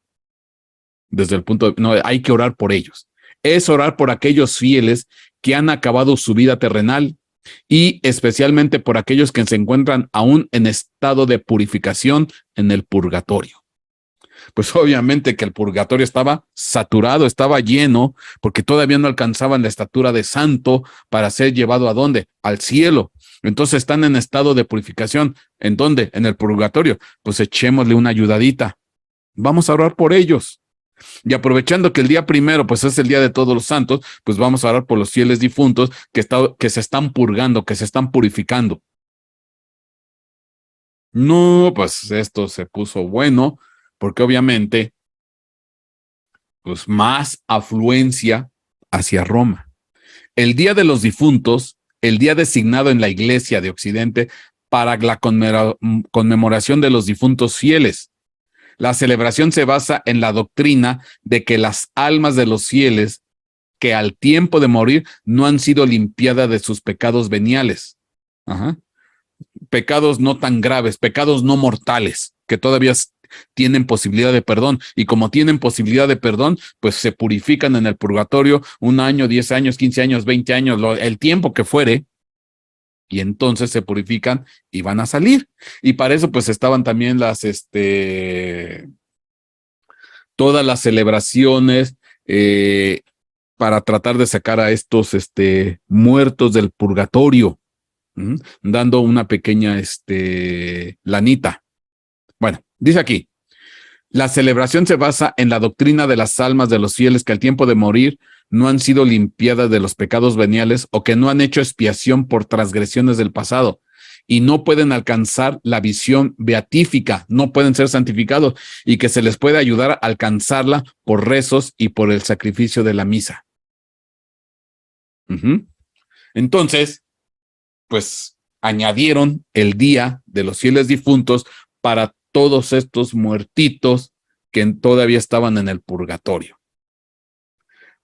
desde el punto de, no, hay que orar por ellos, es orar por aquellos fieles que han acabado su vida terrenal y especialmente por aquellos que se encuentran aún en estado de purificación en el purgatorio. Pues obviamente que el purgatorio estaba saturado, estaba lleno, porque todavía no alcanzaban la estatura de santo para ser llevado ¿a dónde? Al cielo. Entonces están en estado de purificación. ¿En dónde? En el purgatorio. Pues echémosle una ayudadita. Vamos a orar por ellos. Y aprovechando que el día primero, pues es el día de todos los santos, pues vamos a orar por los fieles difuntos que se están purgando, que se están purificando. No, pues esto se puso bueno, porque obviamente, pues más afluencia hacia Roma. El Día de los Difuntos, el día designado en la Iglesia de Occidente para la conmemoración de los difuntos fieles. La celebración se basa en la doctrina de que las almas de los fieles que al tiempo de morir no han sido limpiadas de sus pecados veniales. Ajá. Pecados no tan graves, pecados no mortales, que todavía tienen posibilidad de perdón. Y como tienen posibilidad de perdón, pues se purifican en el purgatorio 1 año, 10 años, 15 años, 20 años, el tiempo que fuere, y entonces se purifican y van a salir. Y para eso pues estaban también todas las celebraciones para tratar de sacar a estos muertos del purgatorio, dando una pequeña lanita. Bueno, dice aquí, la celebración se basa en la doctrina de las almas de los fieles que al tiempo de morir no han sido limpiadas de los pecados veniales o que no han hecho expiación por transgresiones del pasado y no pueden alcanzar la visión beatífica, no pueden ser santificados y que se les puede ayudar a alcanzarla por rezos y por el sacrificio de la misa. Entonces, pues añadieron el Día de los Fieles Difuntos para todos estos muertitos que todavía estaban en el purgatorio.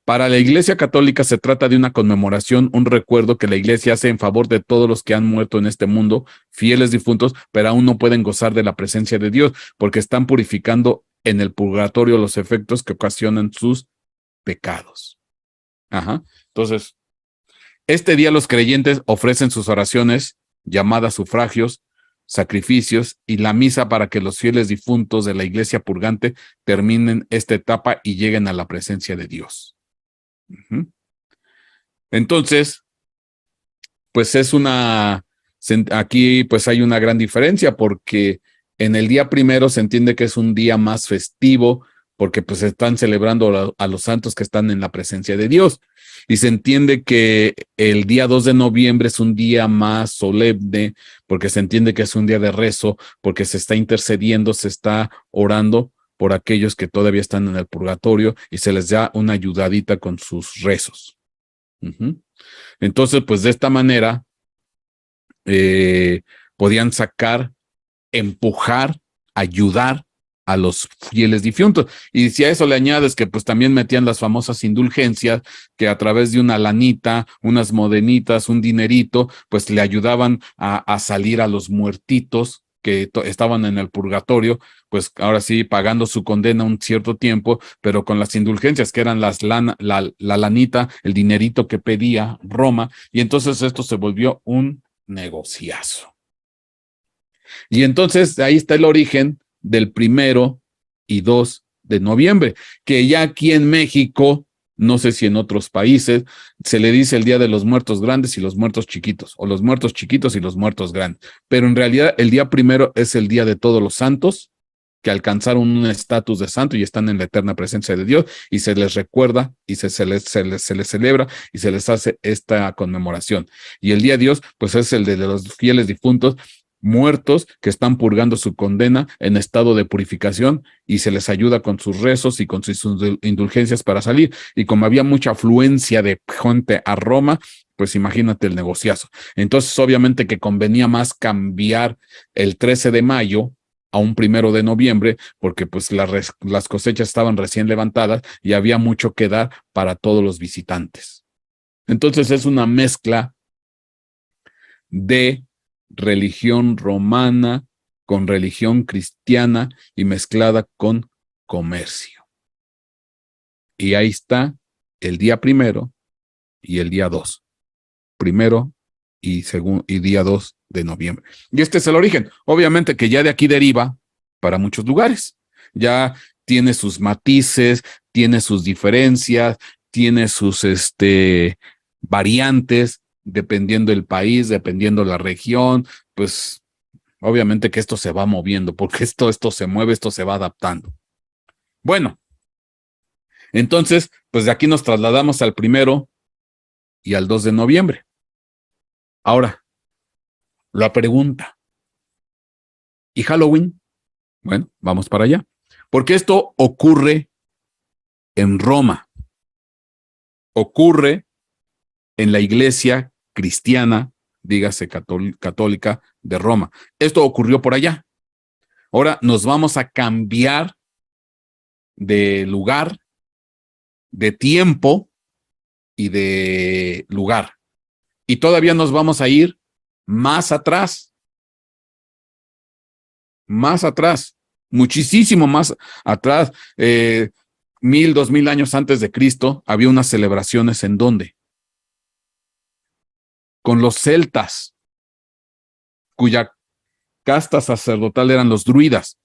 Para la Iglesia Católica se trata de una conmemoración, un recuerdo que la Iglesia hace en favor de todos los que han muerto en este mundo, fieles difuntos, pero aún no pueden gozar de la presencia de Dios, porque están purificando en el purgatorio los efectos que ocasionan sus pecados. Ajá. Entonces, este día los creyentes ofrecen sus oraciones, llamadas sufragios, sacrificios y la misa para que los fieles difuntos de la iglesia purgante terminen esta etapa y lleguen a la presencia de Dios. Entonces, pues es una Aquí pues hay una gran diferencia porque en el día primero se entiende que es un día más festivo porque pues están celebrando a los santos que están en la presencia de Dios. Y se entiende que el día 2 de noviembre es un día más solemne porque se entiende que es un día de rezo, porque se está intercediendo, se está orando por aquellos que todavía están en el purgatorio y se les da una ayudadita con sus rezos. Entonces, pues de esta manera podían sacar, empujar, ayudar a los fieles difuntos. Y si a eso le añades que pues también metían las famosas indulgencias, que a través de una lanita, unas modenitas, un dinerito, pues le ayudaban a salir a los muertitos que estaban en el purgatorio, pues ahora sí pagando su condena un cierto tiempo, pero con las indulgencias que eran la lanita, el dinerito que pedía Roma, y entonces esto se volvió un negociazo. Y entonces ahí está el origen del 1 y 2 de noviembre, que ya aquí en México, no sé si en otros países, se le dice el Día de los Muertos Grandes y los Muertos Chiquitos, o los Muertos Chiquitos y los Muertos Grandes. Pero en realidad el día 1 es el Día de todos los santos que alcanzaron un estatus de santo y están en la eterna presencia de Dios, y se les recuerda y se les celebra y se les hace esta conmemoración. Y el día de Dios, pues es el de los fieles difuntos muertos que están purgando su condena en estado de purificación, y se les ayuda con sus rezos y con sus indulgencias para salir. Y como había mucha afluencia de gente a Roma, pues imagínate el negociazo. Entonces, obviamente que convenía más cambiar el 13 de mayo a un 1 de noviembre, porque pues las cosechas estaban recién levantadas y había mucho que dar para todos los visitantes. Entonces es una mezcla de religión romana con religión cristiana y mezclada con comercio. Y ahí está el día 1 y el día 2. 1 y día 2 de noviembre. Y este es el origen. Obviamente que ya de aquí deriva para muchos lugares. Ya tiene sus matices, tiene sus diferencias, tiene sus variantes, dependiendo del país, dependiendo la región, pues obviamente que esto se va moviendo, porque esto se mueve, esto se va adaptando. Bueno, entonces, pues de aquí nos trasladamos al 1 y al 2 de noviembre. Ahora, la pregunta, ¿y Halloween? Bueno, vamos para allá. Porque esto ocurre en Roma, ocurre en la iglesia cristiana, dígase católica de Roma. Esto ocurrió por allá. Ahora nos vamos a cambiar de lugar, de tiempo y de lugar. Y todavía nos vamos a ir más atrás, muchísimo más atrás. 1000, 2000 años antes de Cristo, había unas celebraciones en donde con los celtas, cuya casta sacerdotal eran los druidas.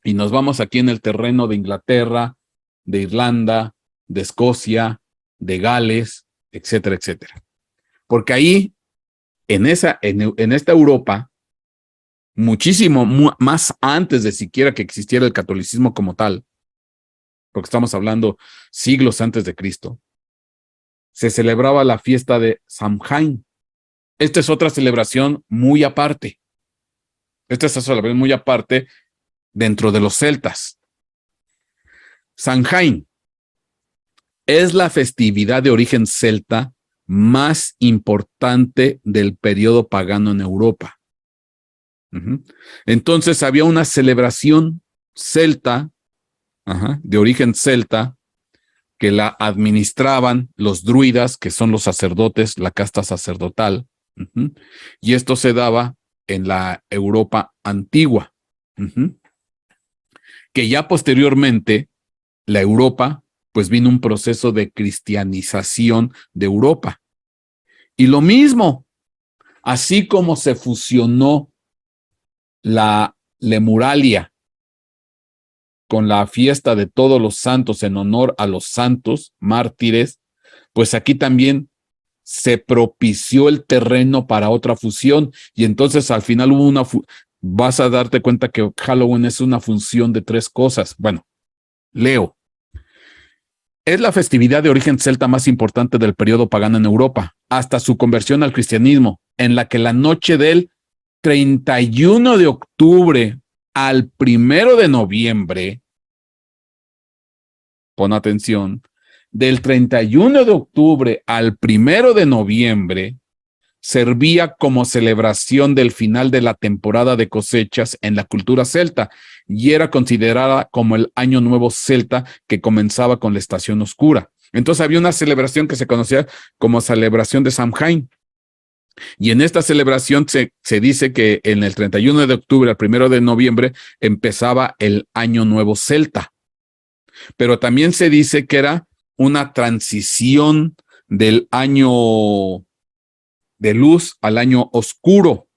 Y nos vamos aquí en el terreno de Inglaterra, de Irlanda, de Escocia, de Gales, etcétera, etcétera. Porque ahí, en esta Europa, muchísimo más antes de siquiera que existiera el catolicismo como tal, porque estamos hablando siglos antes de Cristo, se celebraba la fiesta de Samhain. Esta es otra celebración muy aparte. Dentro de los celtas. Samhain es la festividad de origen celta más importante del periodo pagano en Europa. Entonces había una celebración celta, de origen celta, que la administraban los druidas, que son los sacerdotes, la casta sacerdotal, y esto se daba en la Europa antigua, que ya posteriormente la Europa, pues vino un proceso de cristianización de Europa. Y lo mismo, así como se fusionó la Lemuralia con la fiesta de todos los santos en honor a los santos mártires, pues aquí también se propició el terreno para otra fusión y entonces al final hubo vas a darte cuenta que Halloween es una función de tres cosas. Bueno, leo. Es la festividad de origen celta más importante del periodo pagano en Europa, hasta su conversión al cristianismo, en la que la noche del 31 de octubre al 1 de noviembre, pon atención, del 31 de octubre al 1 de noviembre, servía como celebración del final de la temporada de cosechas en la cultura celta y era considerada como el año nuevo celta que comenzaba con la estación oscura. Entonces había una celebración que se conocía como celebración de Samhain. Y en esta celebración se dice que en el 31 de octubre al 1 de noviembre empezaba el año nuevo celta. Pero también se dice que era una transición del año de luz al año oscuro.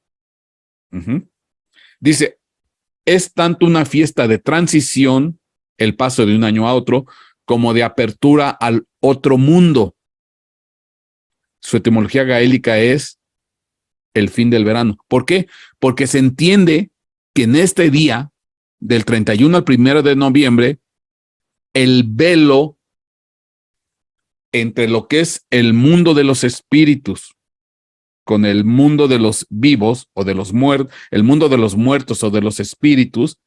Dice, es tanto una fiesta de transición, el paso de un año a otro, como de apertura al otro mundo. Su etimología gaélica es el fin del verano. ¿Por qué? Porque se entiende que en este día, del 31 al 1 de noviembre, el velo entre lo que es el mundo de los espíritus con el mundo de los vivos o de los muertos, el mundo de los muertos o de los espíritus,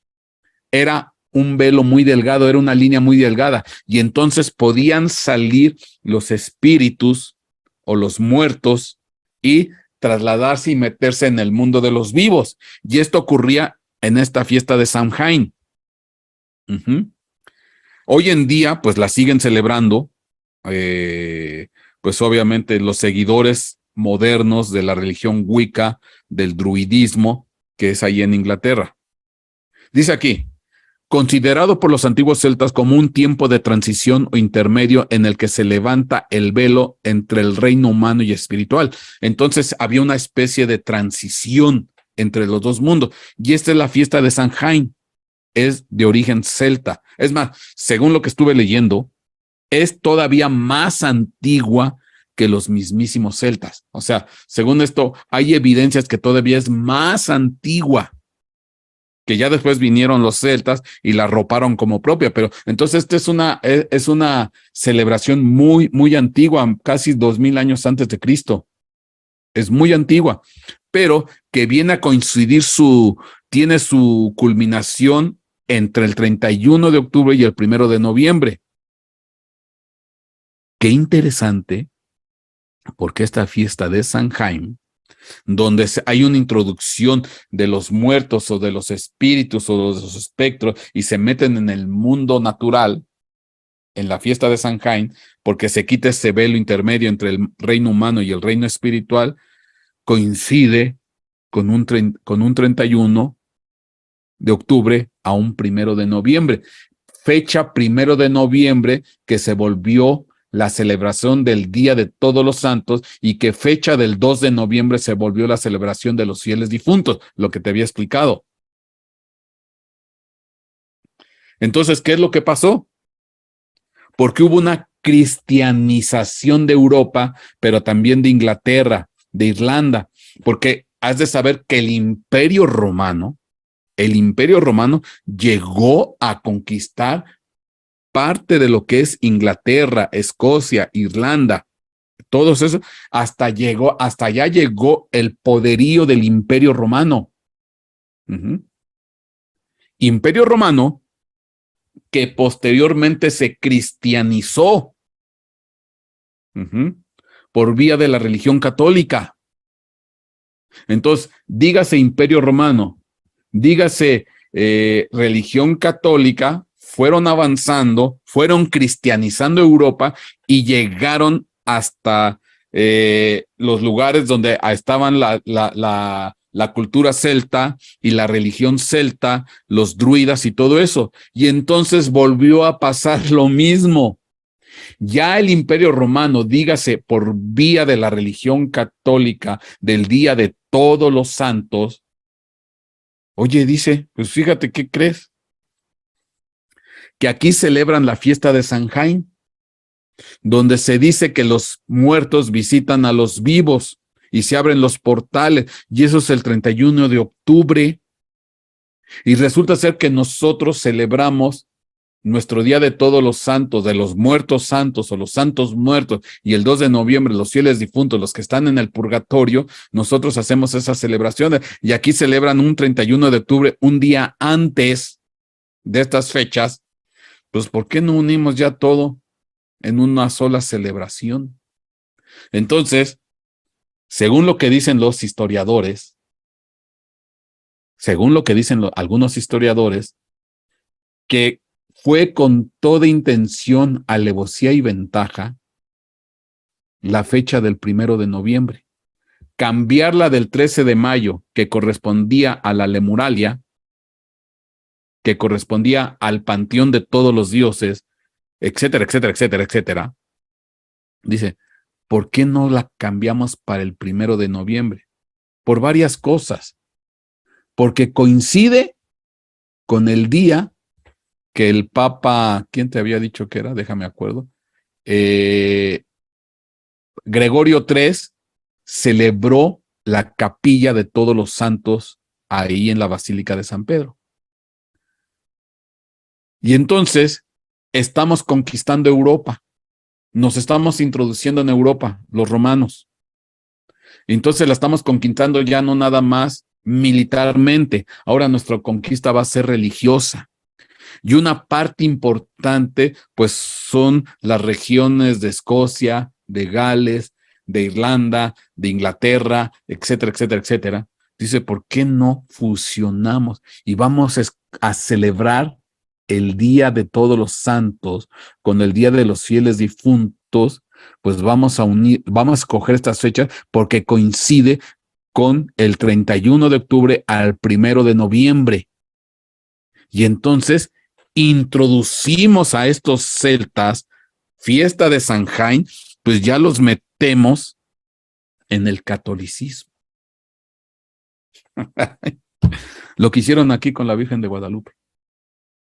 era un velo muy delgado, era una línea muy delgada, y entonces podían salir los espíritus o los muertos y trasladarse y meterse en el mundo de los vivos. Y esto ocurría en esta fiesta de Samhain. Hoy en día, pues la siguen celebrando, pues obviamente los seguidores modernos de la religión Wicca, del druidismo, que es ahí en Inglaterra. Dice aquí, considerado por los antiguos celtas como un tiempo de transición o intermedio en el que se levanta el velo entre el reino humano y espiritual. Entonces había una especie de transición entre los dos mundos. Y esta es la fiesta de Samhain. Es de origen celta. Es más, según lo que estuve leyendo, es todavía más antigua que los mismísimos celtas. O sea, según esto, hay evidencias que todavía es más antigua, que ya después vinieron los celtas y la arroparon como propia, pero entonces esta es una celebración muy, muy antigua, casi 2000 años antes de Cristo. Es muy antigua, pero que viene a coincidir tiene su culminación entre el 31 de octubre y el 1 de noviembre. Qué interesante, porque esta fiesta de Samhain, donde hay una introducción de los muertos o de los espíritus o de los espectros y se meten en el mundo natural, en la fiesta de Samhain, porque se quita ese velo intermedio entre el reino humano y el reino espiritual, coincide con un 31 de octubre a un 1 de noviembre. Fecha 1 de noviembre que se volvió la celebración del Día de Todos los Santos y que fecha del 2 de noviembre se volvió la celebración de los fieles difuntos, lo que te había explicado. Entonces, ¿qué es lo que pasó? Porque hubo una cristianización de Europa, pero también de Inglaterra, de Irlanda, porque has de saber que el Imperio Romano llegó a conquistar parte de lo que es Inglaterra, Escocia, Irlanda, todos esos, hasta allá llegó el poderío del Imperio Romano. Imperio Romano que posteriormente se cristianizó por vía de la religión católica. Entonces, dígase Imperio Romano, dígase religión católica, fueron avanzando, fueron cristianizando Europa y llegaron hasta los lugares donde estaban la cultura celta y la religión celta, los druidas y todo eso. Y entonces volvió a pasar lo mismo. Ya el Imperio Romano, dígase por vía de la religión católica, del Día de Todos los Santos, oye, dice, pues fíjate, ¿qué crees? Que aquí celebran la fiesta de Samhain donde se dice que los muertos visitan a los vivos y se abren los portales, y eso es el 31 de octubre. Y resulta ser que nosotros celebramos nuestro Día de Todos los Santos, de los Muertos Santos o los Santos Muertos, y el 2 de noviembre, los fieles difuntos, los que están en el purgatorio, nosotros hacemos esas celebraciones, y aquí celebran un 31 de octubre, un día antes de estas fechas. Pues, ¿por qué no unimos ya todo en una sola celebración? Entonces, según lo que dicen los historiadores, según lo que dicen algunos historiadores, que fue con toda intención, alevosía y ventaja la fecha del 1 de noviembre. Cambiarla del 13 de mayo, que correspondía a la Lemuralia, que correspondía al panteón de todos los dioses, etcétera, etcétera, etcétera, etcétera. Dice, ¿por qué no la cambiamos para el 1 de noviembre? Por varias cosas. Porque coincide con el día que el Papa, ¿quién te había dicho que era? Déjame acuerdo. Gregorio III celebró la capilla de todos los santos ahí en la Basílica de San Pedro. Y entonces estamos conquistando Europa. Nos estamos introduciendo en Europa, los romanos. Entonces la estamos conquistando ya no nada más militarmente. Ahora nuestra conquista va a ser religiosa. Y una parte importante, pues, son las regiones de Escocia, de Gales, de Irlanda, de Inglaterra, etcétera, etcétera, etcétera. Dice, ¿por qué no fusionamos y vamos a celebrar el Día de Todos los Santos con el Día de los Fieles Difuntos? Pues vamos a unir, vamos a escoger estas fechas porque coincide con el 31 de octubre al 1 de noviembre. Y entonces introducimos a estos celtas, fiesta de Samhain, pues ya los metemos en el catolicismo. Lo que hicieron aquí con la Virgen de Guadalupe.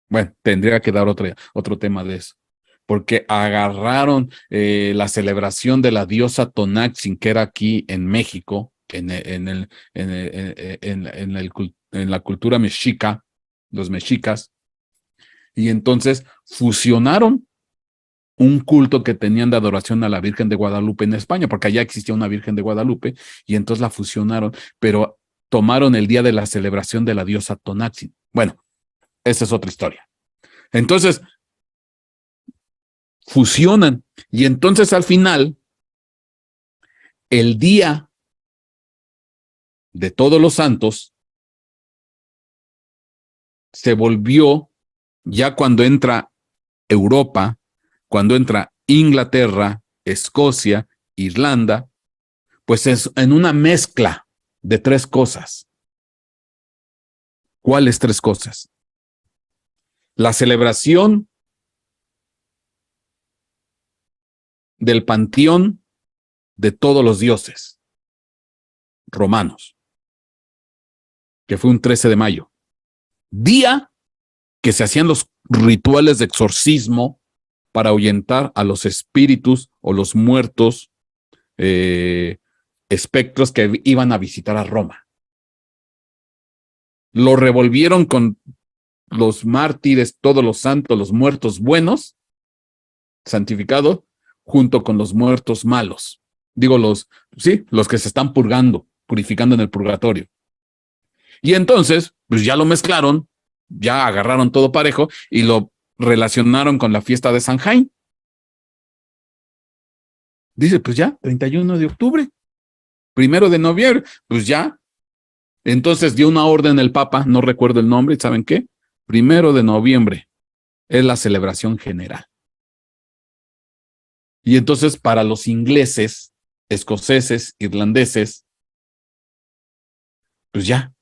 Bueno, tendría que dar otro tema de eso. Porque agarraron la celebración de la diosa Tonatzin, que era aquí en México, en la cultura mexica, los mexicas, y entonces fusionaron un culto que tenían de adoración a la Virgen de Guadalupe en España, porque allá existía una Virgen de Guadalupe, y entonces la fusionaron, pero tomaron el día de la celebración de la diosa Tonatzin. Bueno, esa es otra historia. Entonces, fusionan, y entonces al final, el día de Todos los Santos se volvió, ya cuando entra Europa, cuando entra Inglaterra, Escocia, Irlanda, pues es en una mezcla de tres cosas. ¿Cuáles tres cosas? La celebración del panteón de todos los dioses romanos, que fue un 13 de mayo, día que se hacían los rituales de exorcismo para ahuyentar a los espíritus o los muertos espectros que iban a visitar a Roma. Lo revolvieron con los mártires, todos los santos, los muertos buenos, santificados, junto con los muertos malos. Digo, los que se están purificando en el purgatorio. Y entonces, pues ya lo mezclaron, ya agarraron todo parejo y lo relacionaron con la fiesta de Samhain. Dice, pues ya, 31 de octubre, 1 de noviembre, pues ya. Entonces dio una orden el Papa, no recuerdo el nombre, ¿saben qué? 1 de noviembre es la celebración general. Y entonces para los ingleses, escoceses, irlandeses, pues ya,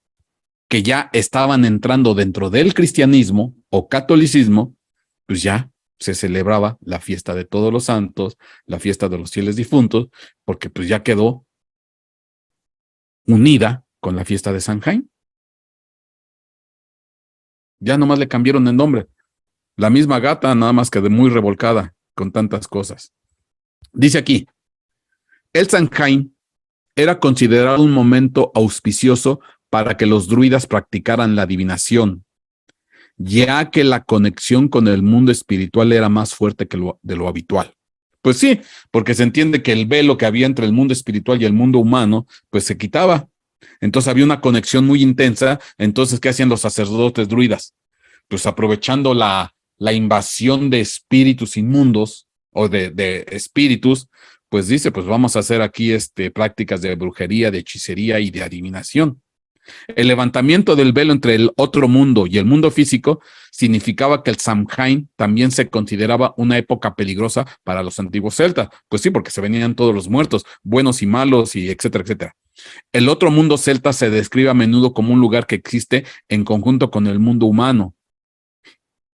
que ya estaban entrando dentro del cristianismo o catolicismo, pues ya se celebraba la fiesta de Todos los Santos, la fiesta de los fieles difuntos, porque pues ya quedó unida con la fiesta de Samhain. Ya nomás le cambiaron el nombre. La misma gata, nada más que de muy revolcada con tantas cosas. Dice aquí, el Samhain era considerado un momento auspicioso para que los druidas practicaran la adivinación, ya que la conexión con el mundo espiritual era más fuerte que de lo habitual. Pues sí, porque se entiende que el velo que había entre el mundo espiritual y el mundo humano, pues se quitaba. Entonces había una conexión muy intensa. Entonces, ¿qué hacían los sacerdotes druidas? Pues aprovechando la invasión de espíritus inmundos o de espíritus, pues dice, pues vamos a hacer aquí prácticas de brujería, de hechicería y de adivinación. El levantamiento del velo entre el otro mundo y el mundo físico significaba que el Samhain también se consideraba una época peligrosa para los antiguos celtas. Pues sí, porque se venían todos los muertos, buenos y malos, y etcétera, etcétera. El otro mundo celta se describe a menudo como un lugar que existe en conjunto con el mundo humano,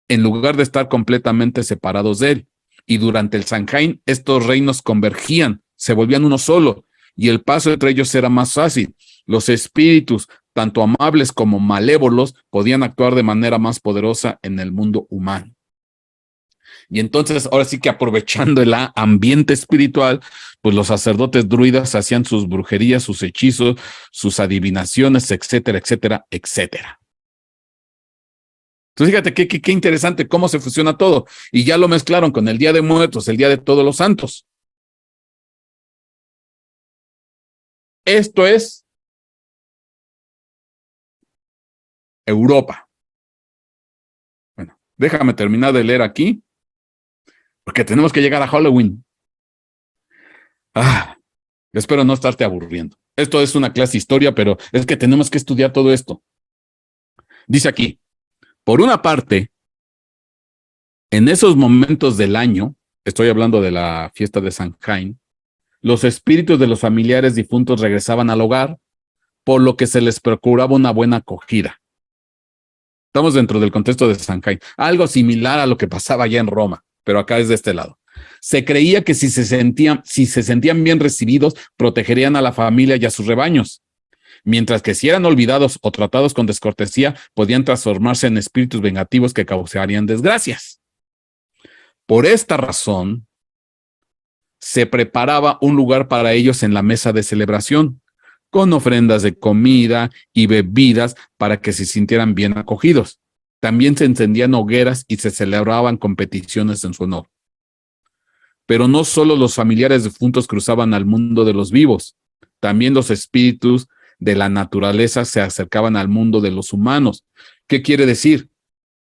en lugar de estar completamente separados de él. Y durante el Samhain, estos reinos convergían, se volvían uno solo, y el paso entre ellos era más fácil. Los espíritus, tanto amables como malévolos, podían actuar de manera más poderosa en el mundo humano. Y entonces, ahora sí que aprovechando el ambiente espiritual, pues los sacerdotes druidas hacían sus brujerías, sus hechizos, sus adivinaciones, etcétera, etcétera, etcétera. Entonces, fíjate qué interesante cómo se fusiona todo. Y ya lo mezclaron con el Día de Muertos, el Día de Todos los Santos. Esto es Europa. Bueno, déjame terminar de leer aquí, porque tenemos que llegar a Halloween. Espero no estarte aburriendo. Esto es una clase de historia, pero es que tenemos que estudiar todo esto. Dice aquí, por una parte, en esos momentos del año, estoy hablando de la fiesta de Samhain, los espíritus de los familiares difuntos regresaban al hogar, por lo que se les procuraba una buena acogida. Estamos dentro del contexto de Samhain, algo similar a lo que pasaba allá en Roma, pero acá es de este lado. Se creía que si se sentían bien recibidos, protegerían a la familia y a sus rebaños, mientras que si eran olvidados o tratados con descortesía, podían transformarse en espíritus vengativos que causarían desgracias. Por esta razón, se preparaba un lugar para ellos en la mesa de celebración, con ofrendas de comida y bebidas para que se sintieran bien acogidos. También se encendían hogueras y se celebraban competiciones en su honor. Pero no solo los familiares difuntos cruzaban al mundo de los vivos, también los espíritus de la naturaleza se acercaban al mundo de los humanos. ¿Qué quiere decir?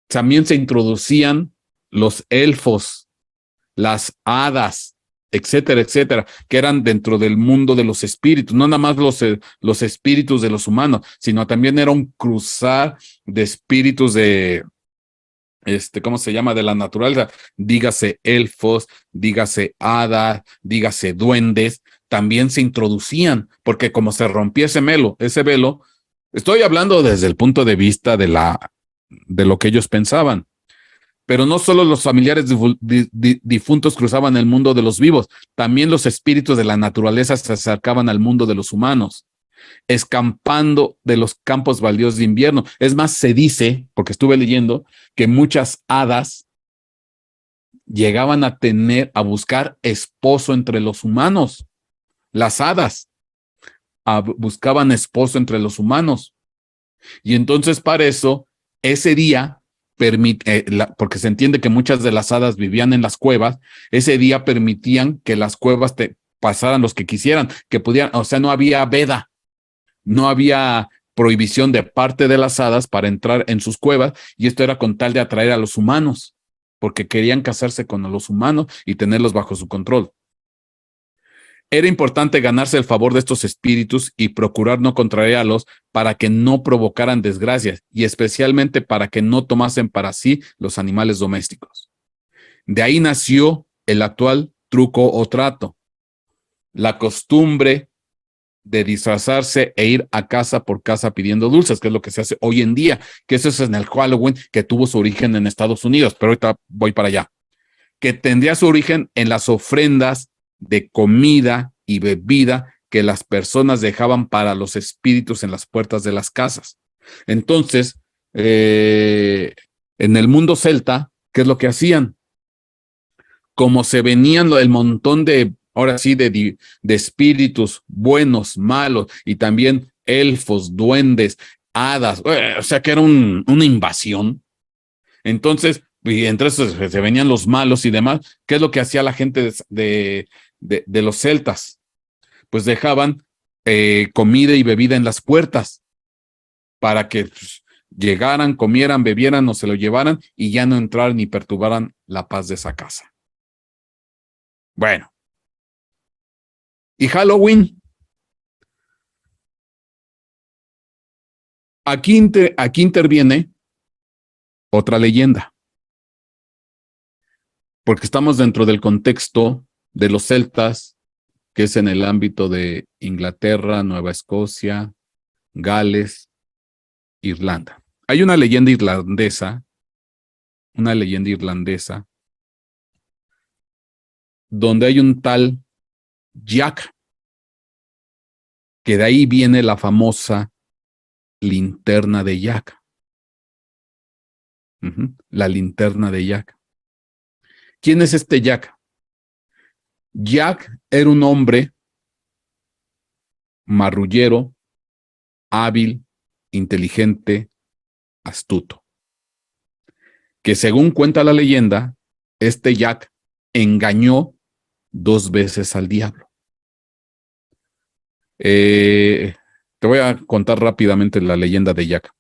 También se introducían los elfos, las hadas, etcétera, etcétera, que eran dentro del mundo de los espíritus, no nada más los espíritus de los humanos, sino también era un cruzar de espíritus de, ¿cómo se llama? De la naturaleza, dígase elfos, dígase hadas, dígase duendes, también se introducían, porque como se rompía ese velo, estoy hablando desde el punto de vista de lo que ellos pensaban. Pero no solo los familiares difuntos cruzaban el mundo de los vivos, también los espíritus de la naturaleza se acercaban al mundo de los humanos, escampando de los campos baldíos de invierno. Es más, se dice, porque estuve leyendo, que muchas hadas llegaban a buscar esposo entre los humanos. Las hadas buscaban esposo entre los humanos. Y entonces para eso, ese día porque se entiende que muchas de las hadas vivían en las cuevas, ese día permitían que las cuevas pasaran los que quisieran, que pudieran, o sea, no había veda, no había prohibición de parte de las hadas para entrar en sus cuevas, y esto era con tal de atraer a los humanos, porque querían casarse con los humanos y tenerlos bajo su control. Era importante ganarse el favor de estos espíritus y procurar no contrariarlos para que no provocaran desgracias y especialmente para que no tomasen para sí los animales domésticos. De ahí nació el actual truco o trato, la costumbre de disfrazarse e ir a casa por casa pidiendo dulces, que es lo que se hace hoy en día, que eso es en el Halloween que tuvo su origen en Estados Unidos, pero ahorita voy para allá, que tendría su origen en las ofrendas de comida y bebida que las personas dejaban para los espíritus en las puertas de las casas. Entonces, en el mundo celta, ¿qué es lo que hacían? como se venían el montón de, ahora sí, de espíritus buenos, malos, y también elfos, duendes, hadas, o sea que era una invasión. Entonces, y entre esos se venían los malos y demás. ¿Qué es lo que hacía la gente de los celtas? Pues dejaban comida y bebida en las puertas para que pues, llegaran, comieran, bebieran o se lo llevaran y ya no entraran ni perturbaran la paz de esa casa. Bueno, y Halloween. Aquí interviene otra leyenda, porque estamos dentro del contexto de los celtas, que es en el ámbito de Inglaterra, Nueva Escocia, Gales, Irlanda. Hay una leyenda irlandesa, donde hay un tal Jack, que de ahí viene la famosa linterna de Jack. La linterna de Jack. ¿Quién es este Jack? Jack era un hombre marrullero, hábil, inteligente, astuto, que según cuenta la leyenda, este Jack engañó 2 veces al diablo. Te voy a contar rápidamente la leyenda de Jack,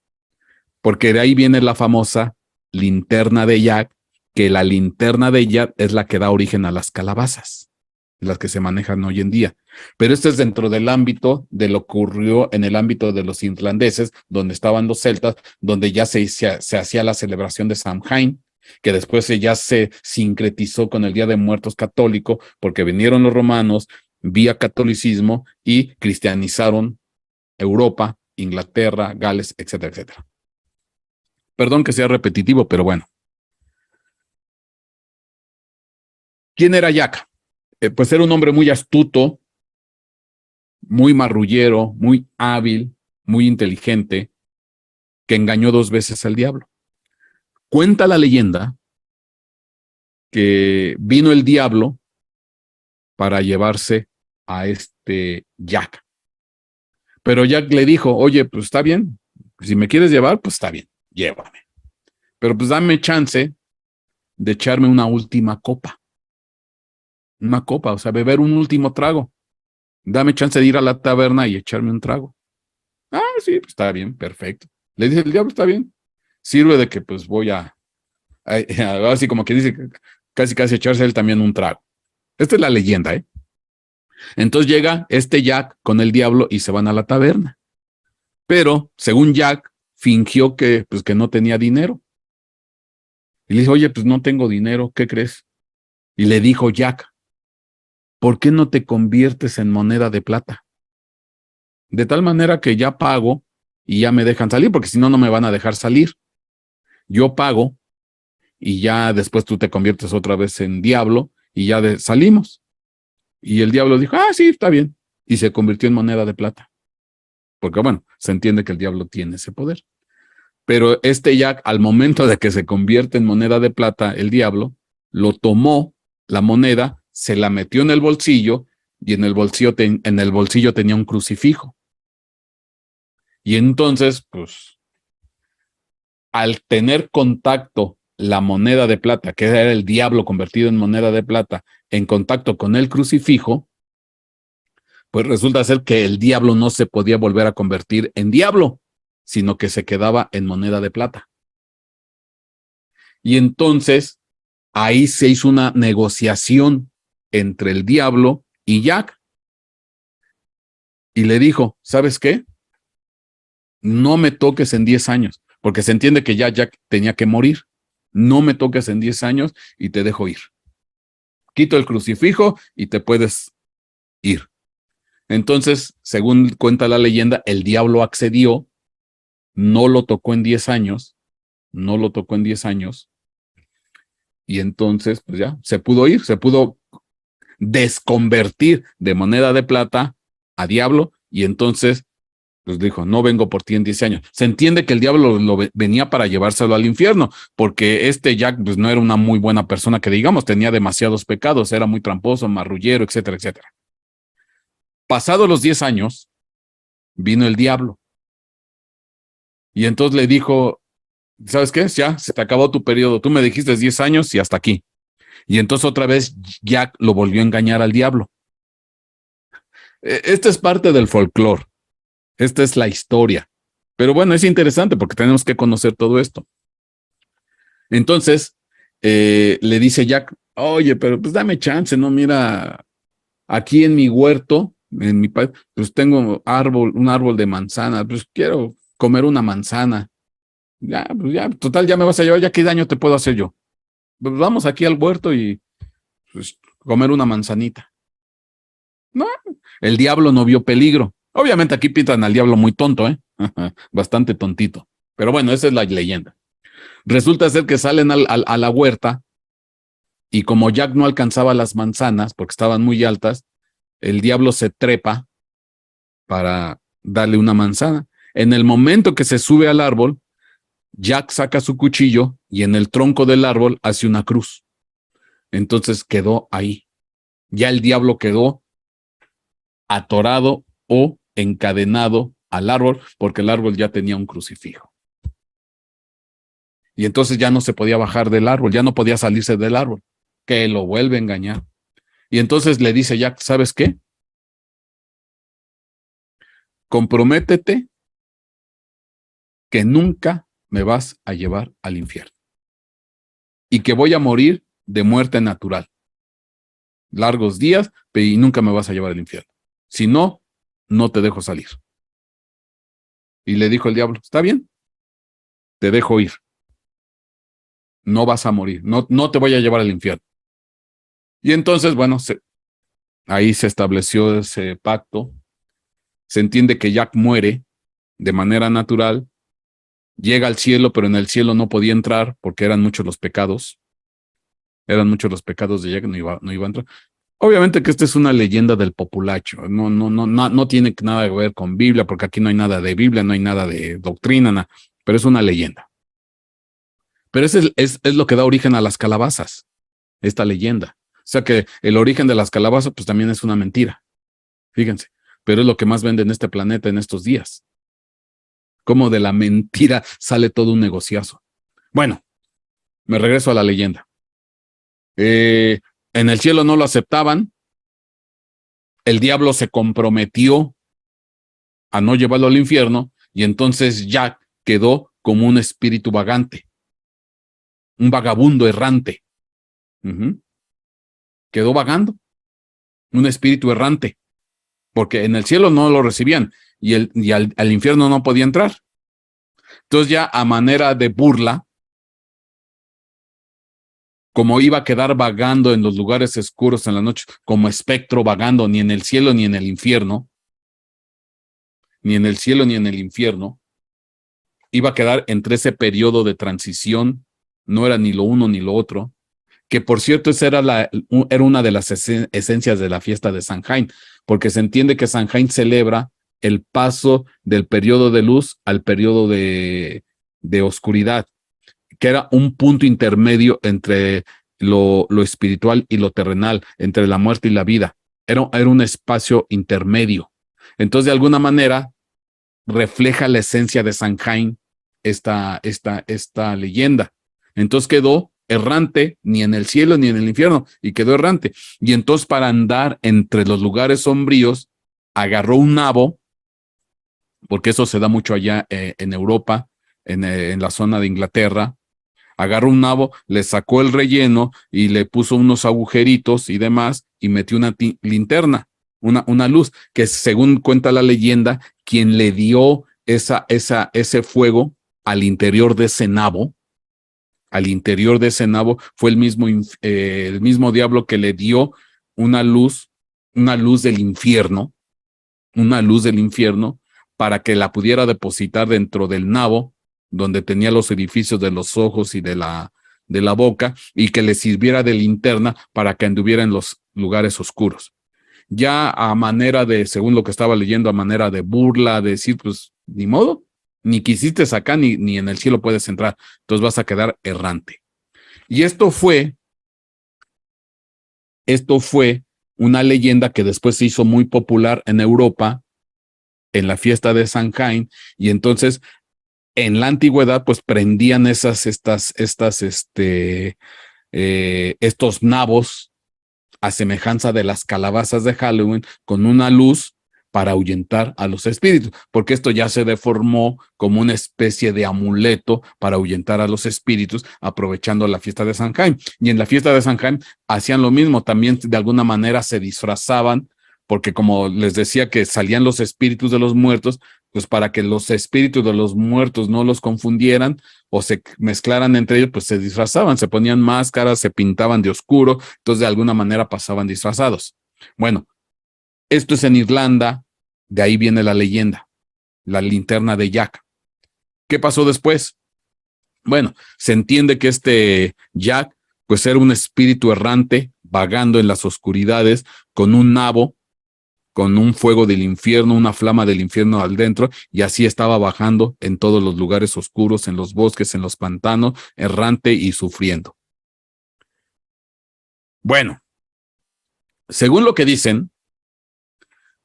porque de ahí viene la famosa linterna de Jack, que la linterna de Jack es la que da origen a las calabazas, las que se manejan hoy en día. Pero esto es dentro del ámbito de lo que ocurrió en el ámbito de los irlandeses, donde estaban los celtas, donde ya se hacía la celebración de Samhain, que después ya se sincretizó con el Día de Muertos católico, porque vinieron los romanos vía catolicismo y cristianizaron Europa, Inglaterra, Gales, etcétera, etcétera. Perdón que sea repetitivo, pero bueno. ¿Quién era Jack? Pues era un hombre muy astuto, muy marrullero, muy hábil, muy inteligente, que engañó 2 veces al diablo. Cuenta la leyenda que vino el diablo para llevarse a este Jack. Pero Jack le dijo, oye, pues está bien, si me quieres llevar, pues está bien, llévame. Pero pues dame chance de echarme una última copa. Una copa, o sea, beber un último trago. Dame chance de ir a la taberna y echarme un trago. Ah, sí, pues está bien, perfecto. Le dice el diablo, está bien. Sirve de que pues voy así como que dice, casi casi echarse él también un trago. Esta es la leyenda, ¿eh? Entonces llega este Jack con el diablo y se van a la taberna. Pero, según Jack, fingió pues, que no tenía dinero. Y le dice, oye, pues no tengo dinero, ¿qué crees? Y le dijo Jack, ¿por qué no te conviertes en moneda de plata? De tal manera que ya pago y ya me dejan salir, porque si no, no me van a dejar salir. Yo pago y ya después tú te conviertes otra vez en diablo y ya salimos. Y el diablo dijo, ah, sí, está bien. Y se convirtió en moneda de plata. Porque bueno, se entiende que el diablo tiene ese poder. Pero este Jack, al momento de que se convierte en moneda de plata, el diablo, lo tomó, la moneda, se la metió en el bolsillo y en el bolsillo tenía un crucifijo. Y entonces, pues, al tener contacto la moneda de plata, que era el diablo convertido en moneda de plata, en contacto con el crucifijo, pues resulta ser que el diablo no se podía volver a convertir en diablo, sino que se quedaba en moneda de plata. Y entonces ahí se hizo una negociación entre el diablo y Jack. Y le dijo, ¿sabes qué? No me toques en 10 años, porque se entiende que ya Jack tenía que morir. No me toques en 10 años y te dejo ir. Quito el crucifijo y te puedes ir. Entonces, según cuenta la leyenda, el diablo accedió, no lo tocó en 10 años, no lo tocó en 10 años, y entonces, pues ya, se pudo ir, se pudo desconvertir de moneda de plata a diablo, y entonces Pues dijo, no vengo por ti en 10 años. Se entiende que el diablo venía para llevárselo al infierno, porque Jack pues, no era una muy buena persona que digamos, tenía demasiados pecados, era muy tramposo, marrullero, etcétera, etcétera. Pasados los 10 años, vino el diablo. Y entonces le dijo, ¿sabes qué? Ya, se te acabó tu periodo. Tú me dijiste 10 años y hasta aquí. Y entonces otra vez Jack lo volvió a engañar al diablo. Esta es parte del folclore. Esta es la historia. Pero bueno, es interesante porque tenemos que conocer todo esto. Entonces, le dice Jack, oye, pero pues dame chance, ¿no? Mira, aquí en mi huerto, en mi país, pues tengo un árbol de manzana, pues quiero comer una manzana. Ya, pues ya, total, ya me vas a llevar, ya qué daño te puedo hacer yo. Pues vamos aquí al huerto y pues, comer una manzanita. No, el diablo no vio peligro. Obviamente aquí pintan al diablo muy tonto, ¿eh? Bastante tontito. Pero bueno, esa es la leyenda. Resulta ser que salen a la huerta y como Jack no alcanzaba las manzanas porque estaban muy altas, el diablo se trepa para darle una manzana. En el momento que se sube al árbol, Jack saca su cuchillo y en el tronco del árbol hace una cruz. Entonces quedó ahí. Ya el diablo quedó atorado o encadenado al árbol porque el árbol ya tenía un crucifijo. Y entonces ya no se podía bajar del árbol, ya no podía salirse del árbol, que lo vuelve a engañar. Y entonces le dice Jack, ¿sabes qué? Comprométete que nunca me vas a llevar al infierno y que voy a morir de muerte natural. Largos días y nunca me vas a llevar al infierno. Si no, no te dejo salir. Y le dijo el diablo, está bien, te dejo ir. No vas a morir, no te voy a llevar al infierno. Y entonces, bueno, ahí se estableció ese pacto. Se entiende que Jack muere de manera natural, llega al cielo, pero en el cielo no podía entrar porque eran muchos los pecados. Eran muchos los pecados de Jack, no iba a entrar. Obviamente que esta es una leyenda del populacho, no tiene nada que ver con Biblia, porque aquí no hay nada de Biblia, no hay nada de doctrina, nada, pero es una leyenda. Pero ese es lo que da origen a las calabazas, esta leyenda. O sea que el origen de las calabazas pues también es una mentira, fíjense, pero es lo que más vende en este planeta en estos días. Como de la mentira sale todo un negociazo. Bueno, me regreso a la leyenda. En el cielo no lo aceptaban, el diablo se comprometió a no llevarlo al infierno y entonces Jack quedó como un espíritu vagante, un vagabundo errante. Quedó vagando, un espíritu errante, porque en el cielo no lo recibían y al infierno no podía entrar. Entonces ya a manera de burla, como iba a quedar vagando en los lugares oscuros en la noche, como espectro vagando ni en el cielo ni en el infierno, ni en el cielo ni en el infierno, iba a quedar entre ese periodo de transición, no era ni lo uno ni lo otro, que por cierto esa era una de las esencias de la fiesta de Samhain, porque se entiende que Samhain celebra el paso del periodo de luz al periodo de oscuridad, que era un punto intermedio entre lo espiritual y lo terrenal, entre la muerte y la vida. Era un espacio intermedio. Entonces, de alguna manera, refleja la esencia de Samhain esta leyenda. Entonces quedó errante, ni en el cielo ni en el infierno, y quedó errante. Y entonces para andar entre los lugares sombríos, agarró un nabo, porque eso se da mucho allá en Europa, en la zona de Inglaterra, agarró un nabo, le sacó el relleno y le puso unos agujeritos y demás, y metió una linterna, una luz, que según cuenta la leyenda, quien le dio ese fuego al interior de ese nabo, fue el mismo diablo que le dio una luz del infierno, para que la pudiera depositar dentro del nabo, donde tenía los orificios de los ojos y de la boca, y que le sirviera de linterna para que anduviera en los lugares oscuros. ya a manera de, según lo que estaba leyendo, a manera de burla, de decir, pues, ni modo, ni quisiste acá, ni en el cielo puedes entrar, entonces vas a quedar errante. Y esto fue una leyenda que después se hizo muy popular en Europa, en la fiesta de Samhain, y entonces en la antigüedad, pues prendían estos nabos a semejanza de las calabazas de Halloween con una luz para ahuyentar a los espíritus, porque esto ya se deformó como una especie de amuleto para ahuyentar a los espíritus, aprovechando la fiesta de Samhain. Y en la fiesta de Samhain hacían lo mismo, también de alguna manera se disfrazaban, porque como les decía que salían los espíritus de los muertos, pues para que los espíritus de los muertos no los confundieran o se mezclaran entre ellos, pues se disfrazaban, se ponían máscaras, se pintaban de oscuro, entonces de alguna manera pasaban disfrazados. Bueno, esto es en Irlanda, de ahí viene la leyenda, la linterna de Jack. ¿Qué pasó después? Bueno, se entiende que este Jack, pues era un espíritu errante, vagando en las oscuridades, con un nabo, con un fuego del infierno, una flama del infierno al dentro, y así estaba bajando en todos los lugares oscuros, en los bosques, en los pantanos, errante y sufriendo. Bueno, según lo que dicen,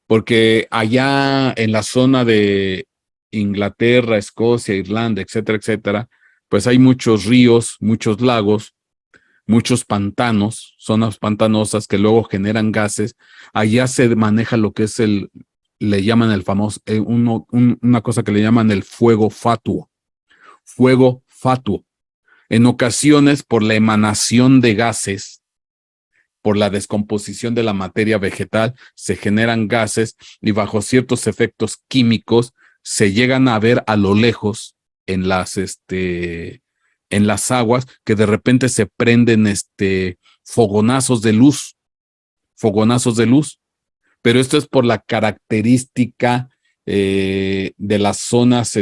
porque allá en la zona de Inglaterra, Escocia, Irlanda, etcétera, etcétera, pues hay muchos ríos, muchos lagos, muchos pantanos, zonas pantanosas que luego generan gases. Allá se maneja lo que es le llaman el famoso, una cosa que le llaman el fuego fatuo. Fuego fatuo. En ocasiones, por la emanación de gases, por la descomposición de la materia vegetal, se generan gases y bajo ciertos efectos químicos se llegan a ver a lo lejos en las aguas que de repente se prenden fogonazos de luz, pero esto es por la característica de las zonas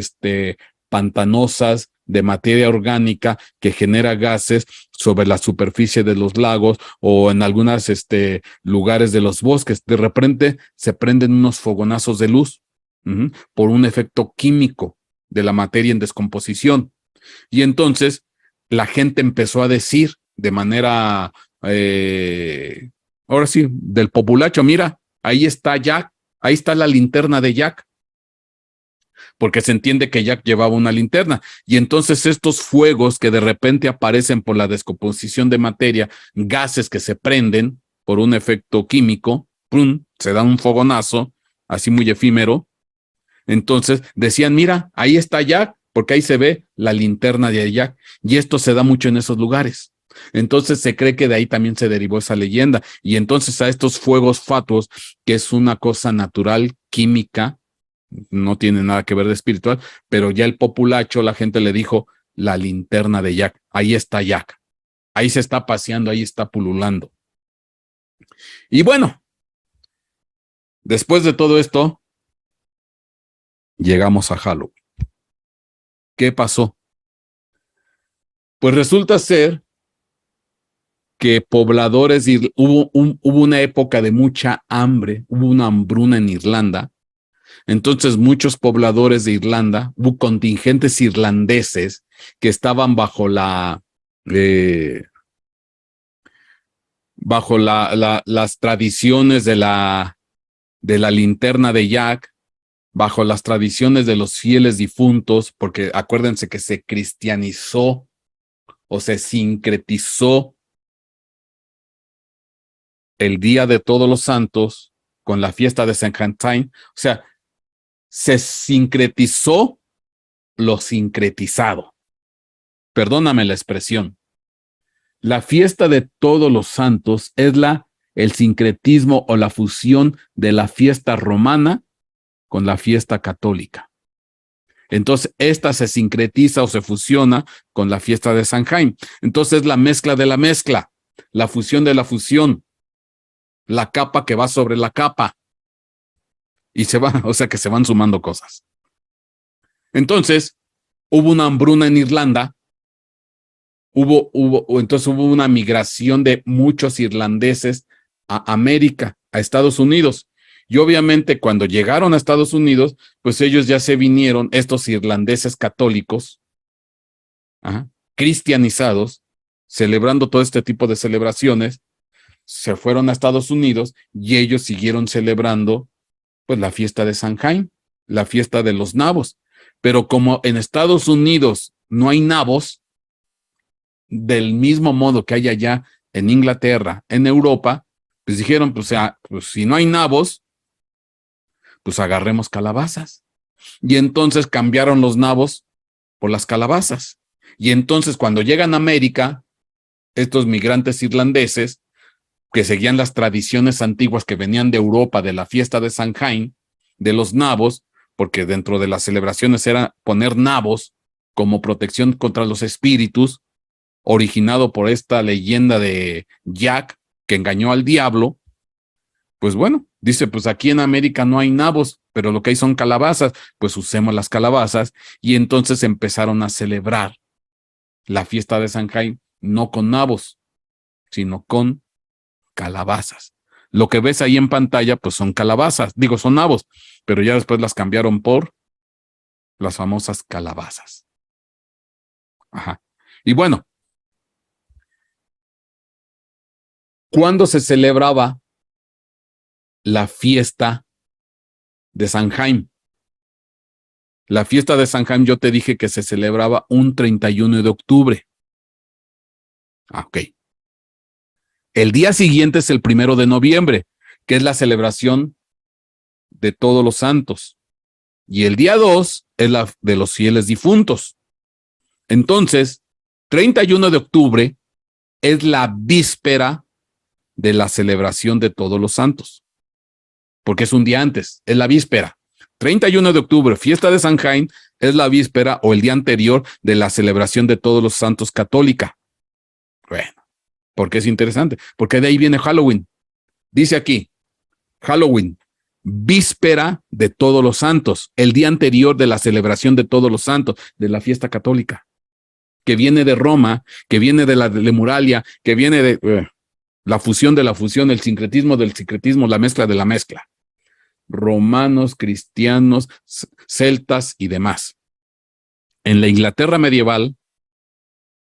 pantanosas de materia orgánica que genera gases sobre la superficie de los lagos o en algunos lugares de los bosques. De repente se prenden unos fogonazos de luz por un efecto químico de la materia en descomposición. Y entonces la gente empezó a decir de manera, ahora sí, del populacho, mira, ahí está Jack, ahí está la linterna de Jack, porque se entiende que Jack llevaba una linterna. Y entonces estos fuegos que de repente aparecen por la descomposición de materia, gases que se prenden por un efecto químico, ¡pum!, se da un fogonazo, así muy efímero. Entonces decían, mira, ahí está Jack, porque ahí se ve la linterna de Jack, y esto se da mucho en esos lugares. Entonces se cree que de ahí también se derivó esa leyenda, y entonces a estos fuegos fatuos, que es una cosa natural, química, no tiene nada que ver de espiritual, pero ya el populacho, la gente le dijo, la linterna de Jack, ahí está Jack, ahí se está paseando, ahí está pululando. Y bueno, después de todo esto, llegamos a Halloween. ¿Qué pasó? Pues resulta ser que pobladores, hubo una época de mucha hambre, hubo una hambruna en Irlanda, entonces muchos pobladores de Irlanda, hubo contingentes irlandeses que estaban bajo las tradiciones de la linterna de Jack, bajo las tradiciones de los fieles difuntos, porque acuérdense que se cristianizó o se sincretizó el Día de Todos los Santos con la fiesta de Samhain, o sea, se sincretizó lo sincretizado. Perdóname la expresión. La fiesta de Todos los Santos es el sincretismo o la fusión de la fiesta romana con la fiesta católica. Entonces, esta se sincretiza o se fusiona con la fiesta de Samhain. Entonces, la mezcla de la mezcla, la fusión de la fusión, la capa que va sobre la capa. Y o sea que se van sumando cosas. Entonces, hubo una hambruna en Irlanda, entonces hubo una migración de muchos irlandeses a América, a Estados Unidos. Y obviamente cuando llegaron a Estados Unidos, pues ellos ya se vinieron, estos irlandeses católicos, cristianizados, celebrando todo este tipo de celebraciones, se fueron a Estados Unidos y ellos siguieron celebrando pues la fiesta de Samhain, la fiesta de los nabos. Pero como en Estados Unidos no hay nabos, del mismo modo que hay allá en Inglaterra, en Europa, pues dijeron, pues si no hay nabos, pues agarremos calabazas. Y entonces cambiaron los nabos por las calabazas. Y entonces cuando llegan a América, estos migrantes irlandeses, que seguían las tradiciones antiguas que venían de Europa, de la fiesta de Samhain, de los nabos, porque dentro de las celebraciones era poner nabos como protección contra los espíritus, originado por esta leyenda de Jack, que engañó al diablo. Pues bueno, dice, pues aquí en América no hay nabos, pero lo que hay son calabazas, pues usemos las calabazas, y entonces empezaron a celebrar la fiesta de Samhain, no con nabos, sino con calabazas. Lo que ves ahí en pantalla, pues son calabazas, digo, son nabos, pero ya después las cambiaron por las famosas calabazas. Ajá. Y bueno, ¿cuándo se celebraba la fiesta de Samhain? La fiesta de Samhain yo te dije que se celebraba un 31 de octubre. Ok. El día siguiente es el 1 de noviembre, que es la celebración de todos los santos. Y el día 2 es la de los fieles difuntos. Entonces, 31 de octubre es la víspera de la celebración de todos los santos, porque es un día antes, es la víspera. 31 de octubre, fiesta de Samhain, es la víspera o el día anterior de la celebración de todos los santos católica. Bueno, porque es interesante, porque de ahí viene Halloween. Dice aquí, Halloween, víspera de todos los santos, el día anterior de la celebración de todos los santos, de la fiesta católica, que viene de Roma, que viene de la de Muralia, que viene de la fusión de la fusión, el sincretismo del sincretismo, la mezcla de la mezcla. Romanos, cristianos, celtas y demás. En la Inglaterra medieval,